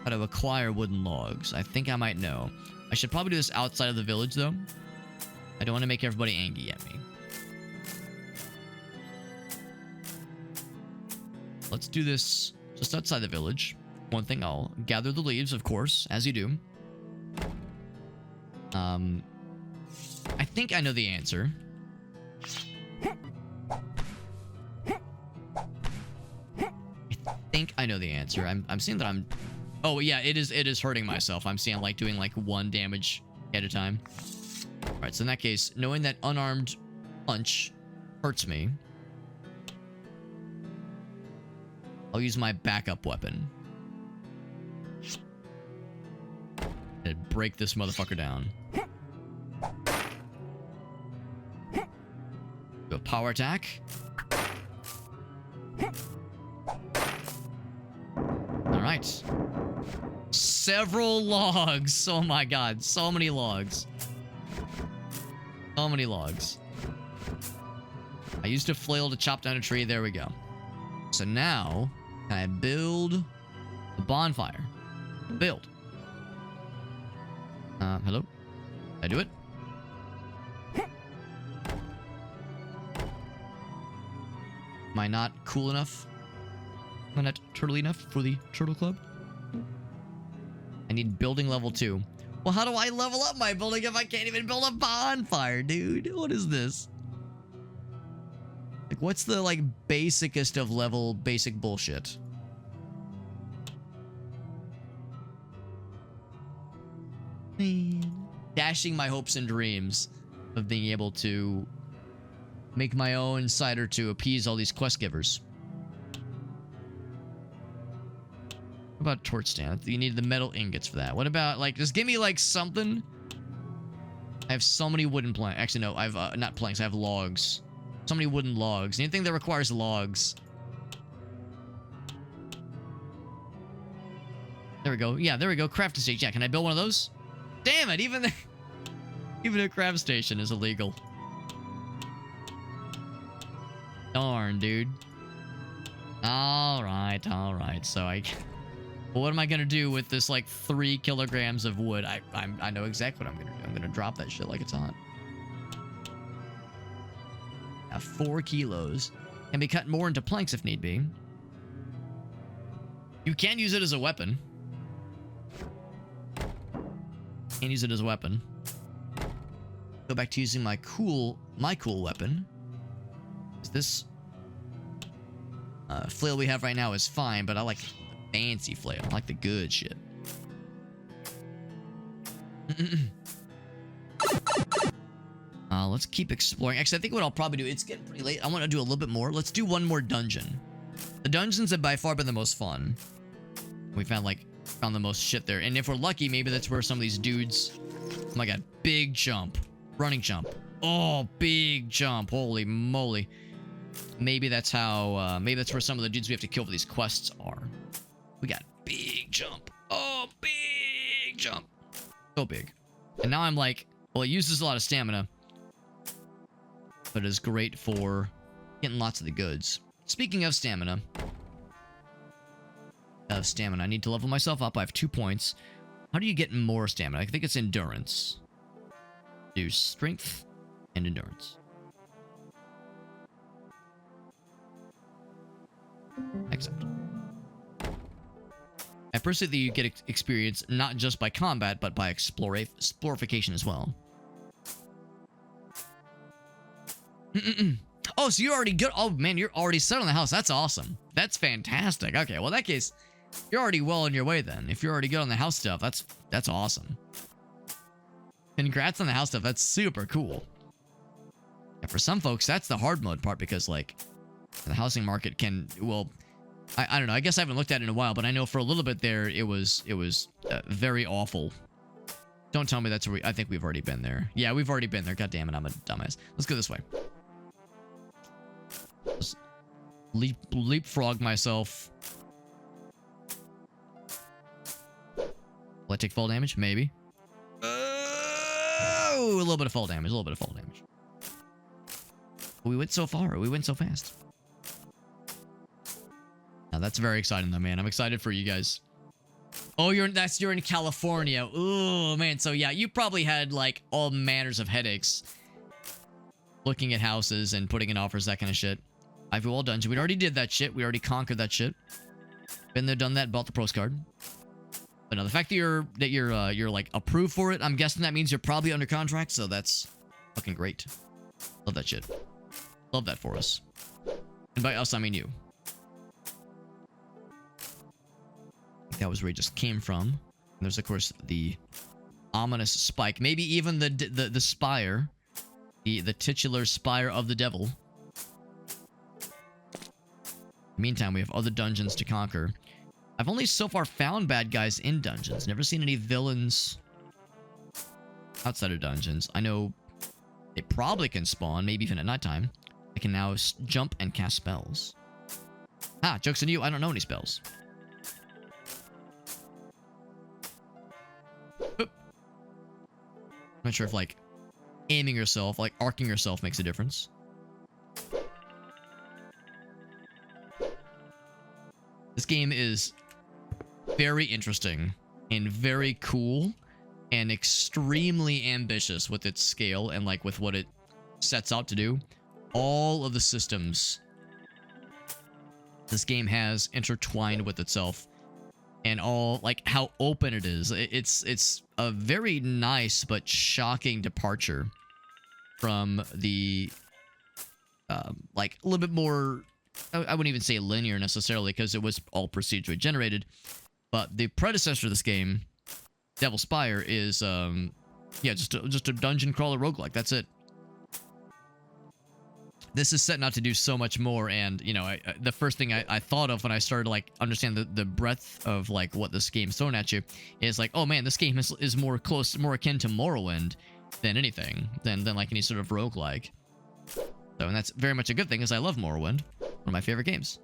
how to acquire wooden logs. I think I might know. I should probably do this outside of the village, though. I don't want to make everybody angry at me. Let's do this just outside the village. One thing, I'll gather the leaves, of course, as you do. I think I know the answer. I think I know the answer. I'm seeing that I'm... Oh, yeah, it is hurting myself. I'm seeing, like, doing, like, 1 damage at a time. Alright, so in that case, knowing that unarmed punch hurts me, I'll use my backup weapon. And break this motherfucker down. Do a power attack. Alright. Several logs. Oh my god, so many logs. So many logs. I used a flail to chop down a tree. There we go. So now, can I build a bonfire? Build. Hello? Did I do it? Am I not cool enough? Am I not turtle enough for the Turtle Club? I need building level 2. Well, how do I level up my building if I can't even build a bonfire, dude? What is this? Like, what's the, like, basicest of level basic bullshit? Man. Dashing my hopes and dreams of being able to make my own cider to appease all these quest givers. What about torch stand? You need the metal ingots for that. What about, like, just give me, like, something? I have so many wooden planks. Actually, no, I have, not planks, I have logs. So many wooden logs. Anything that requires logs. There we go. Yeah, there we go. Craft station. Yeah, can I build one of those? Damn it, even a craft station is illegal. Darn, dude. Alright, alright. So what am I gonna do with this, like, 3 kilograms of wood? I know exactly what I'm gonna do. I'm gonna drop that shit like it's hot. 4 kilos. Can be cut more into planks if need be. You can use it as a weapon. Can use it as a weapon. Go back to using my cool weapon. Is this flail we have right now is fine, but I like the fancy flail. I like the good shit. Let's keep exploring. Actually, I think what I'll probably do, it's getting pretty late. I want to do a little bit more. Let's do one more dungeon. The dungeons have by far been the most fun. We found the most shit there. And if we're lucky, maybe that's where some of these dudes... Oh my god. Big jump. Running jump. Oh, big jump. Holy moly. Maybe that's how... maybe that's where some of the dudes we have to kill for these quests are. We got big jump. Oh, big jump. So big. And now I'm like... Well, it uses a lot of stamina. But it is great for getting lots of the goods. Speaking of stamina... I need to level myself up. I have 2 points. How do you get more stamina? I think it's endurance. Do strength and endurance. Accept. I personally think you get experience not just by combat, but by explorification as well. Oh, so you're already good. Oh, man, you're already set on the house. That's awesome. That's fantastic. Okay, well, in that case... You're already well on your way then. If you're already good on the house stuff, that's awesome. Congrats on the house stuff. That's super cool. And for some folks, that's the hard mode part because, like, the housing market can, well, I don't know. I guess I haven't looked at it in a while, but I know for a little bit there, it was very awful. Don't tell me that's where I think we've already been there. Yeah, we've already been there. God damn it, I'm a dumbass. Let's go this way. Just leapfrog myself. Will I take fall damage? Maybe. Oh, a little bit of fall damage. A little bit of fall damage. We went so far. We went so fast. Now that's very exciting though, man. I'm excited for you guys. Oh, you're in California. Oh man. So yeah, you probably had like all manners of headaches looking at houses and putting in offers, that kind of shit. I've all dungeon. We already did that shit. We already conquered that shit. Been there, done that. Bought the postcard. But no, the fact that you're like approved for it, I'm guessing that means you're probably under contract, so that's fucking great. Love that shit. Love that for us. And by us, I mean you. I think that was where he just came from. And there's of course the ominous spike, maybe even the spire, the titular spire of the devil. Meantime, we have other dungeons to conquer. I've only so far found bad guys in dungeons. Never seen any villains outside of dungeons. I know they probably can spawn, maybe even at nighttime. I can now jump and cast spells. Ah, joke's on you, I don't know any spells. Boop. I'm not sure if, like, aiming yourself, like arcing yourself makes a difference. This game is very interesting and very cool and extremely ambitious with its scale and like with what it sets out to do. All of the systems this game has intertwined with itself, and all like how open it is. It's a very nice but shocking departure from the like a little bit more, I wouldn't even say linear necessarily because it was all procedurally generated, but the predecessor to this game, Devil Spire, is yeah, just a dungeon crawler roguelike. That's it. This is set out to do so much more, and you know, the first thing I thought of when I started to like understand the breadth of like what this game's throwing at you is like, oh man, this game is more akin to Morrowind than anything, than like any sort of roguelike. So, and that's very much a good thing, because I love Morrowind, one of my favorite games.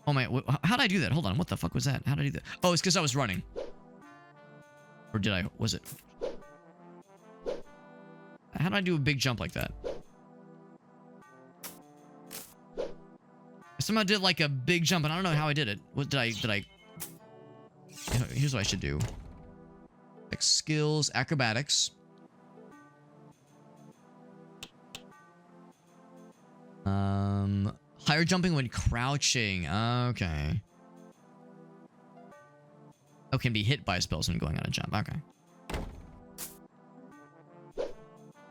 Oh my, how did I do that? Hold on, what the fuck was that? How did I do that? Oh, it's because I was running. Or did I? Was it? How did I do a big jump like that? I somehow did like a big jump, and I don't know how I did it. What did I? Here's what I should do. Like skills, acrobatics. Higher jumping when crouching. Okay. Oh, can be hit by spells when going on a jump. Okay.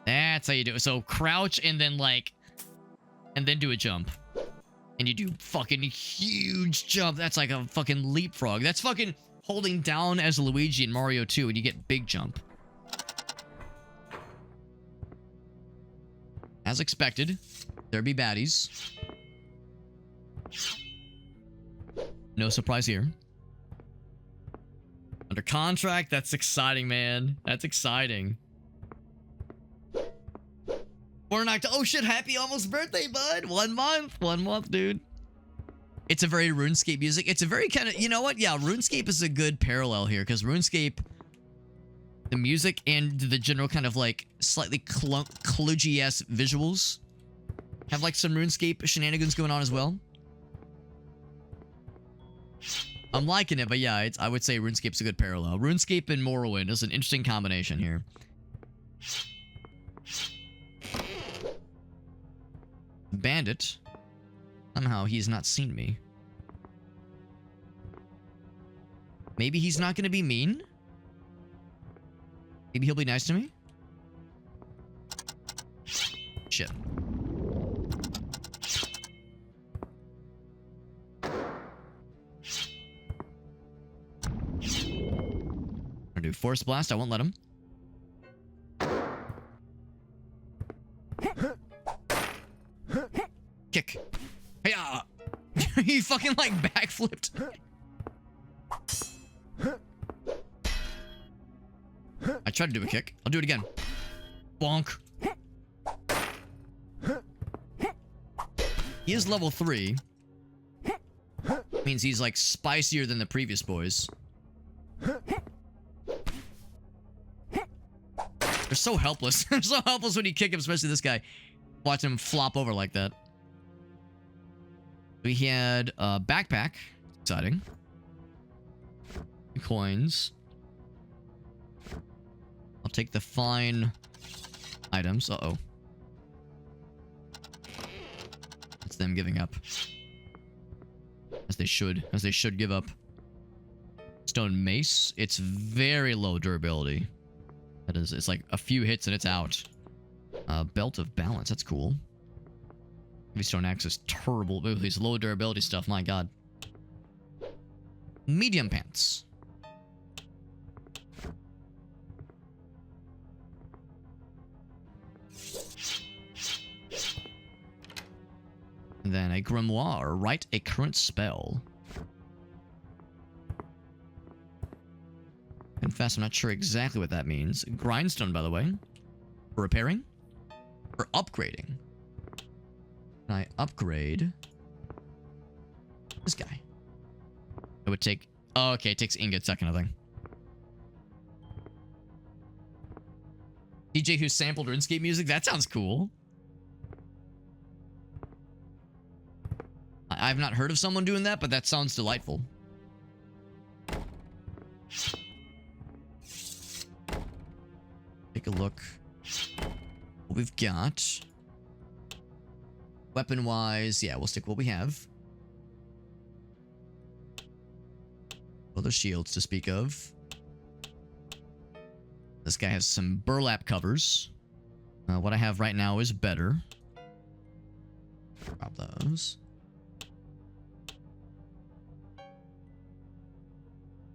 That's how you do it. So crouch and then like, and then do a jump. And you do fucking huge jump. That's like a fucking leapfrog. That's fucking holding down as Luigi in Mario 2 and you get big jump. As expected, there be baddies. No surprise here. Under contract, that's exciting, man. That's exciting. Oh shit, happy almost birthday, bud. 1 month. 1 month, dude. It's a very RuneScape music. It's a very kind of, you know what? Yeah, RuneScape is a good parallel here, because RuneScape, the music and the general kind of like slightly kludgy-ass visuals have like some RuneScape shenanigans going on as well. I'm liking it, but yeah, I would say RuneScape's a good parallel. RuneScape and Morrowind is an interesting combination here. Bandit. Somehow he's not seen me. Maybe he's not gonna be mean? Maybe he'll be nice to me? Shit. I'm gonna do Force Blast. I won't let him. Kick. Hiya! He fucking like backflipped. I tried to do a kick. I'll do it again. Bonk. He is level 3. Means he's like spicier than the previous boys. They're so helpless. They're so helpless when you kick him, especially this guy. Watch him flop over like that. We had a backpack. Exciting. Coins. I'll take the fine items. Uh-oh. That's them giving up. As they should. As they should give up. Stone mace. It's very low durability. That is, it's like a few hits and it's out. Belt of balance. That's cool. Heavy stone axe is terrible. Ooh, these low durability stuff. My god. Medium pants. And then a grimoire. Write a current spell. Confess, I'm not sure exactly what that means. Grindstone, by the way. For repairing? For upgrading? Can I upgrade this guy? It would take... Oh, okay, it takes ingots, that kind of thing. DJ who sampled RuneScape music? That sounds cool. I've not heard of someone doing that, but that sounds delightful. Take a look. What we've got. Weapon-wise, yeah, we'll stick with what we have. Other shields to speak of. This guy has some burlap covers. What I have right now is better. Drop those.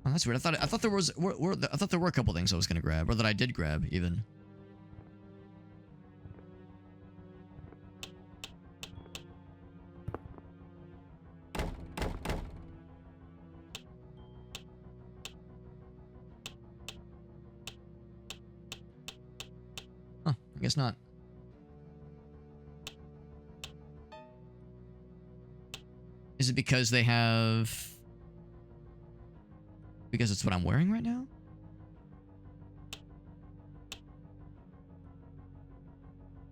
Oh, that's weird. I thought there was I thought there were a couple things I was gonna grab, or that I did grab even. Huh, I guess not. Is it because they have... Because it's what I'm wearing right now?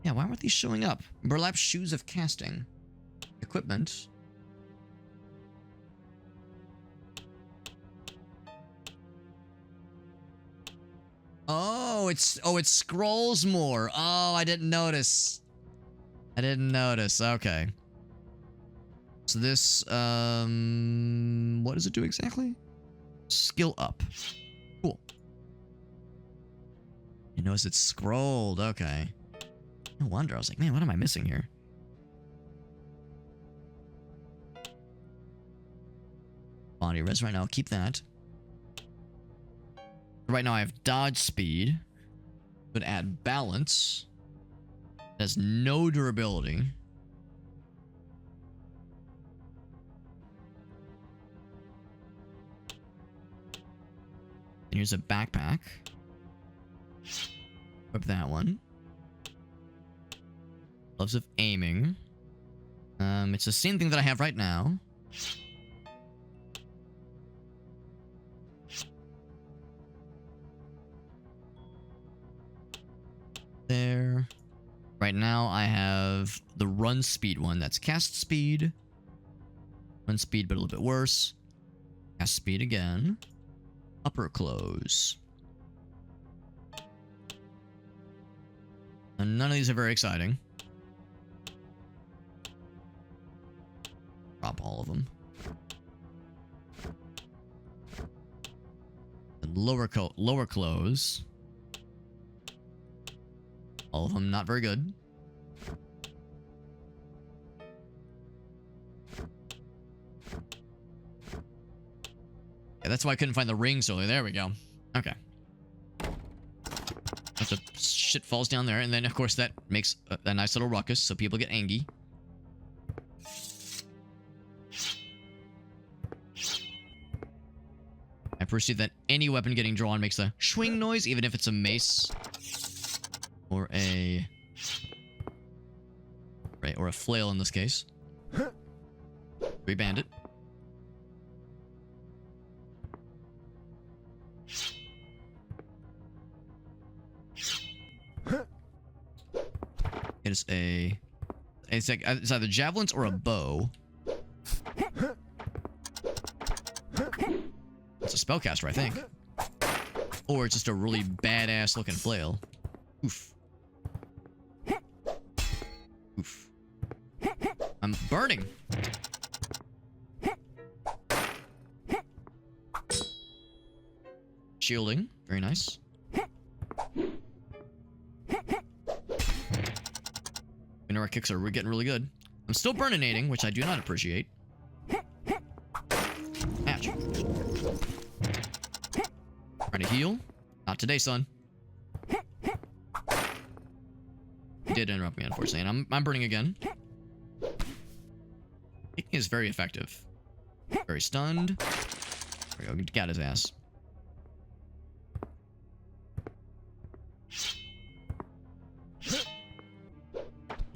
Yeah, why aren't these showing up? Burlap shoes of casting. Equipment. Oh, it scrolls more. Oh, I didn't notice. I didn't notice. Okay. So this, what does it do exactly? Skill up. Cool. You notice it's scrolled. Okay. No wonder. I was like, man, what am I missing here? Body res right now. I'll keep that. Right now I have dodge speed. But add balance. It has no durability. And here's a backpack. Equip that one. Gloves of aiming. It's the same thing that I have right now. There. Right now I have the run speed one. That's cast speed. Run speed, but a little bit worse. Cast speed again. Upper close. And none of these are very exciting. Drop all of them. And lower close. All of them not very good. Yeah, that's why I couldn't find the rings earlier. There we go. Okay. The shit falls down there, and then of course that makes a nice little ruckus, so people get angry. I appreciate that any weapon getting drawn makes a swing noise, even if it's a mace or a flail in this case. Reband it. It is it's either javelins or a bow. It's a spellcaster, I think. Or it's just a really badass looking flail. Oof. Oof. I'm burning. Shielding. Very nice. Our kicks are getting really good. I'm still burninating, which I do not appreciate. Ouch. Trying to heal. Not today, son. He did interrupt me, unfortunately, and I'm burning again. Kicking is very effective. Very stunned. There we go. Got his ass.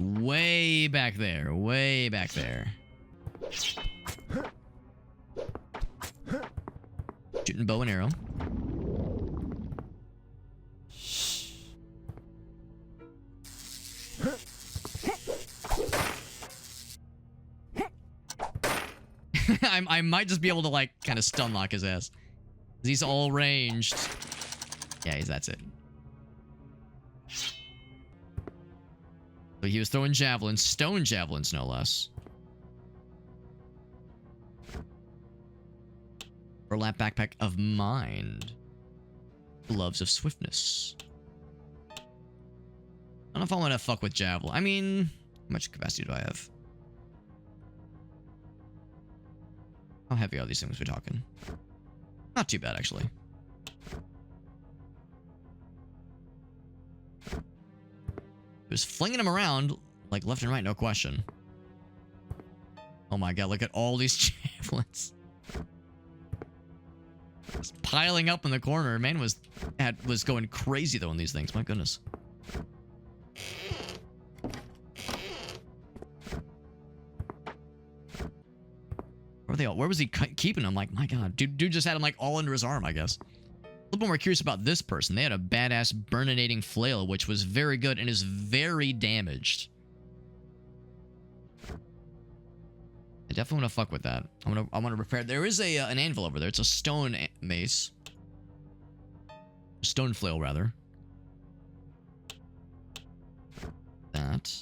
Way back there. Way back there. Shooting bow and arrow. I might just be able to, like, kind of stun lock his ass. He's all ranged. Yeah, that's it. So he was throwing javelins, stone javelins, no less. Burlap backpack of mind. Gloves of swiftness. I don't know if I want to fuck with javelin. I mean, how much capacity do I have? How heavy are these things we're talking? Not too bad, actually. He was flinging them around, like, left and right, no question. Oh my god, look at all these javelins. Just piling up in the corner. Man was going crazy, though, on these things. My goodness. Where were they all? Where was he keeping them? Like, my god. Dude just had them, like, all under his arm, I guess. A little bit more curious about this person. They had a badass burninating flail, which was very good and is very damaged. I definitely want to fuck with that. I want to repair. There is an anvil over there. It's a stone mace. Stone flail, rather. That.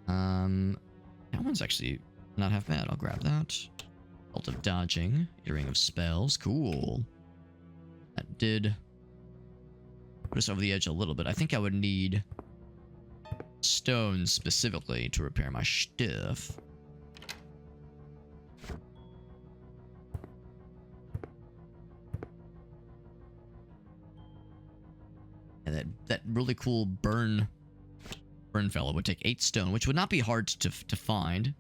That one's actually not half bad. I'll grab that. Belt of dodging. Earring of spells. Cool. That did put us over the edge a little bit. I think I would need stone specifically to repair my stuff. And that really cool burn fellow would take 8 stone, which would not be hard to find.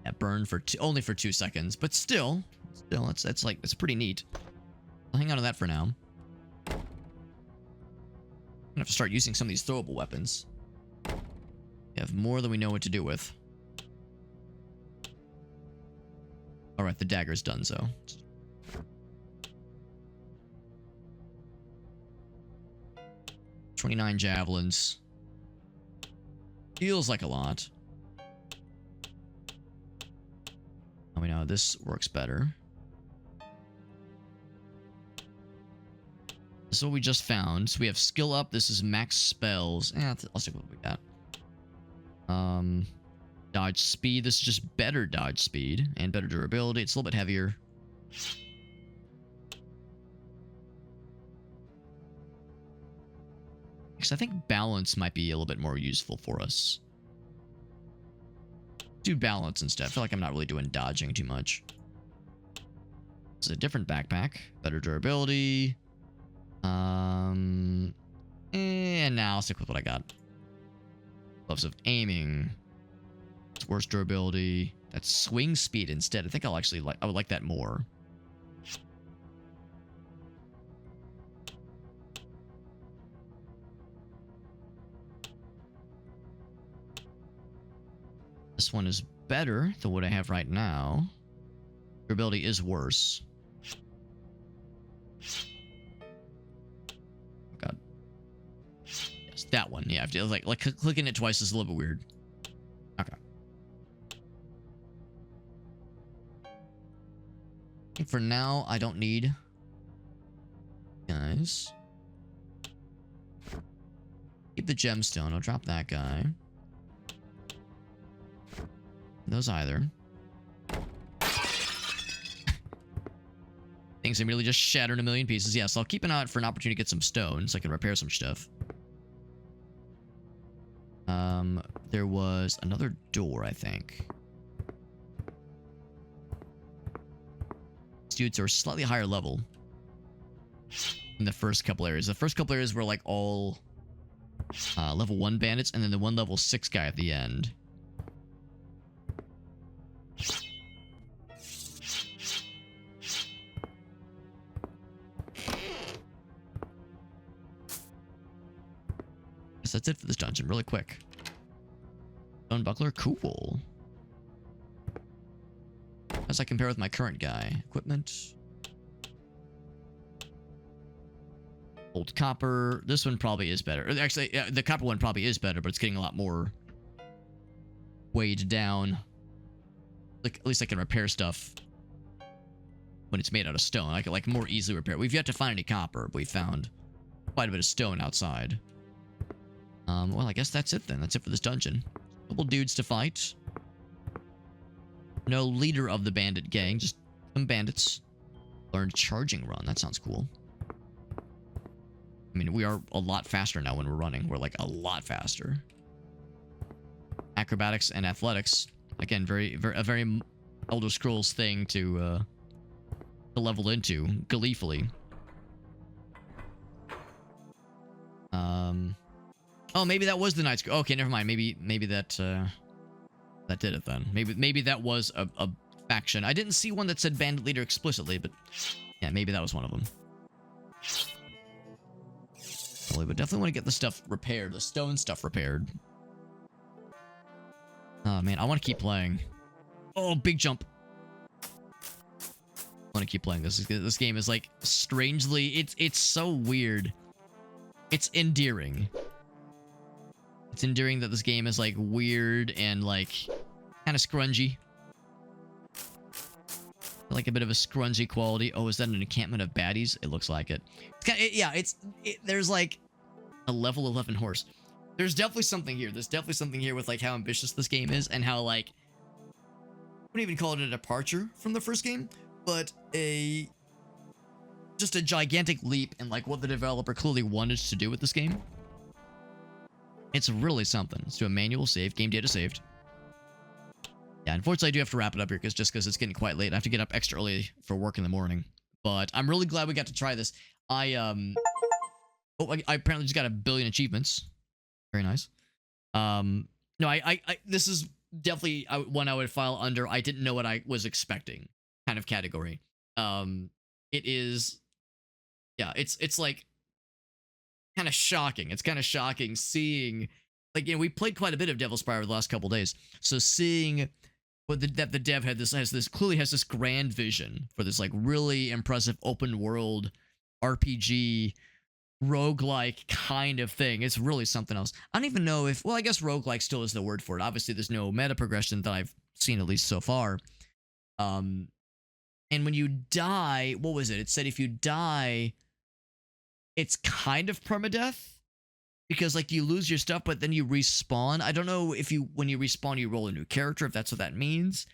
Yeah, burn for only for 2 seconds, but still it's pretty neat. I'll hang on to that for now. I'm gonna have to start using some of these throwable weapons. We have more than we know what to do with. Alright, the dagger's done, so. 29 javelins. Feels like a lot. Now we know this works better. This is what we just found. So we have skill up. This is max spells. I'll stick with what we got. Dodge speed. This is just better dodge speed and better durability. It's a little bit heavier. Because I think balance might be a little bit more useful for us. Do balance instead. I feel like I'm not really doing dodging too much. It's a different backpack. Better durability. And now I'll stick with what I got. Gloves of aiming. It's worse durability. That's swing speed instead. I think I would like that more. This one is better than what I have right now. Durability is worse. Oh god. Yes, that one. Yeah, I feel like clicking it twice is a little bit weird. Okay. I think for now I don't need guys. Keep the gemstone. I'll drop that guy. Those either. Things are merely just shattered in a million pieces. Yes, I'll keep an eye out for an opportunity to get some stone so I can repair some stuff. There was another door, I think. These dudes are slightly higher level in the first couple areas. The first couple areas were like all level 1 bandits, and then the one level 6 guy at the end. That's it for this dungeon, really quick. Stone buckler, cool. How does that compare with my current guy? Equipment. Old copper. This one probably is better. Actually, the copper one probably is better, but it's getting a lot more weighed down. Like, at least I can repair stuff when it's made out of stone. I can like more easily repair it. We've yet to find any copper, but we found quite a bit of stone outside. Well, I guess that's it then. That's it for this dungeon. Couple dudes to fight. No leader of the bandit gang, just some bandits. Learned charging run. That sounds cool. I mean, we are a lot faster now when we're running. We're like a lot faster. Acrobatics and athletics. Again, a very Elder Scrolls thing to level into gleefully. Oh, maybe that was the Knights. Okay, never mind. Maybe that that did it then. Maybe that was a faction. I didn't see one that said bandit leader explicitly, but yeah, maybe that was one of them. But definitely want to get the stuff repaired, the stone stuff repaired. Oh man, I want to keep playing. Oh, big jump. I want to keep playing this. This game is like strangely, it's so weird. It's endearing. It's endearing that this game is like weird and like kind of scrungy. Like a bit of a scrungy quality. Oh, is that an encampment of baddies? It looks like it. It's kind of, yeah, there's like a level 11 horse. There's definitely something here. There's definitely something here with like how ambitious this game is and how like, I wouldn't even call it a departure from the first game, but just a gigantic leap in like what the developer clearly wanted to do with this game. It's really something. Let's do a manual save, game data saved. Yeah, unfortunately I do have to wrap it up here because it's getting quite late. I have to get up extra early for work in the morning. But I'm really glad we got to try this. I apparently just got 1 billion achievements. Very nice. No, this is definitely one I would file under I didn't know what I was expecting kind of category. It is, yeah, it's like kind of shocking. It's kind of shocking seeing, like, you know, we played quite a bit of Devil Spire the last couple days, so seeing what the dev clearly has this grand vision for this like really impressive open world RPG roguelike kind of thing. It's really something else. I don't even know if, well, I guess roguelike still is the word for it. Obviously, there's no meta progression that I've seen, at least so far. And when you die, what was it? It said if you die, it's kind of permadeath. Because, like, you lose your stuff, but then you respawn. I don't know if when you respawn, you roll a new character, if that's what that means.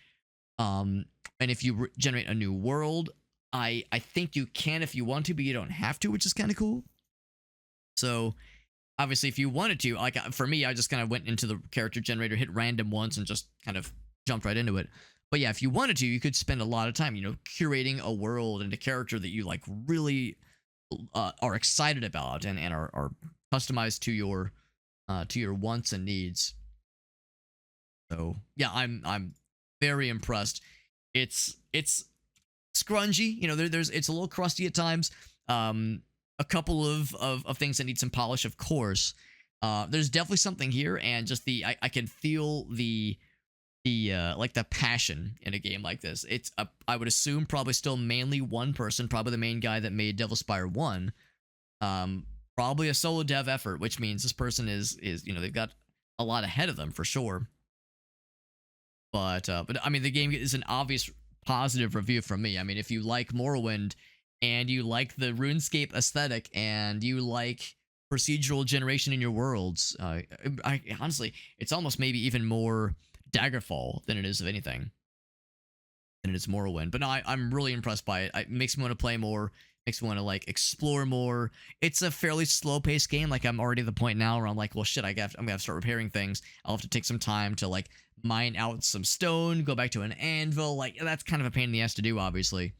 And if you generate a new world, I think you can if you want to, but you don't have to, which is kind of cool. So, obviously, if you wanted to, like, for me, I just kind of went into the character generator, hit random once, and just kind of jumped right into it. But yeah, if you wanted to, you could spend a lot of time, you know, curating a world and a character that you, like, really are excited about and are customized to your wants and needs. So yeah, I'm very impressed. It's scrungy, you know. It's a little crusty at times. A couple of things that need some polish, of course. There's definitely something here, and just I can feel the like the passion in a game like this. It's I would assume probably still mainly one person, probably the main guy that made Devil Spire 1. Probably a solo dev effort, which means this person is you know, they've got a lot ahead of them for sure. But I mean, the game is an obvious positive review from me. I mean, if you like Morrowind and you like the RuneScape aesthetic and you like procedural generation in your worlds, I honestly, it's almost maybe even more Daggerfall than it is of anything. Than it is Morrowind. But no, I'm really impressed by it. It makes me want to play more. Makes me want to like explore more. It's a fairly slow-paced game. Like, I'm already at the point now where I'm like, well, shit, I'm gonna have to start repairing things. I'll have to take some time to like mine out some stone, go back to an anvil. Like, that's kind of a pain in the ass to do, obviously.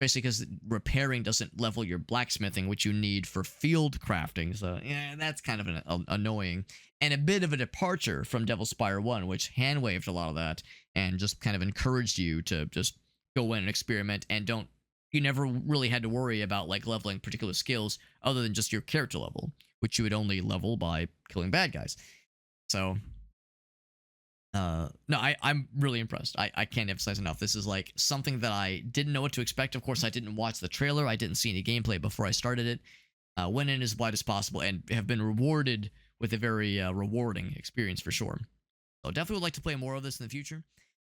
Especially because repairing doesn't level your blacksmithing, which you need for field crafting. So yeah, that's kind of annoying. And a bit of a departure from Devil Spire 1, which hand-waved a lot of that and just kind of encouraged you to just go in and experiment and you never really had to worry about like leveling particular skills other than just your character level, which you would only level by killing bad guys. So, no, I'm really impressed. I can't emphasize enough. This is like something that I didn't know what to expect. Of course, I didn't watch the trailer. I didn't see any gameplay before I started it. went in as wide as possible and have been rewarded with a very rewarding experience for sure. So definitely would like to play more of this in the future.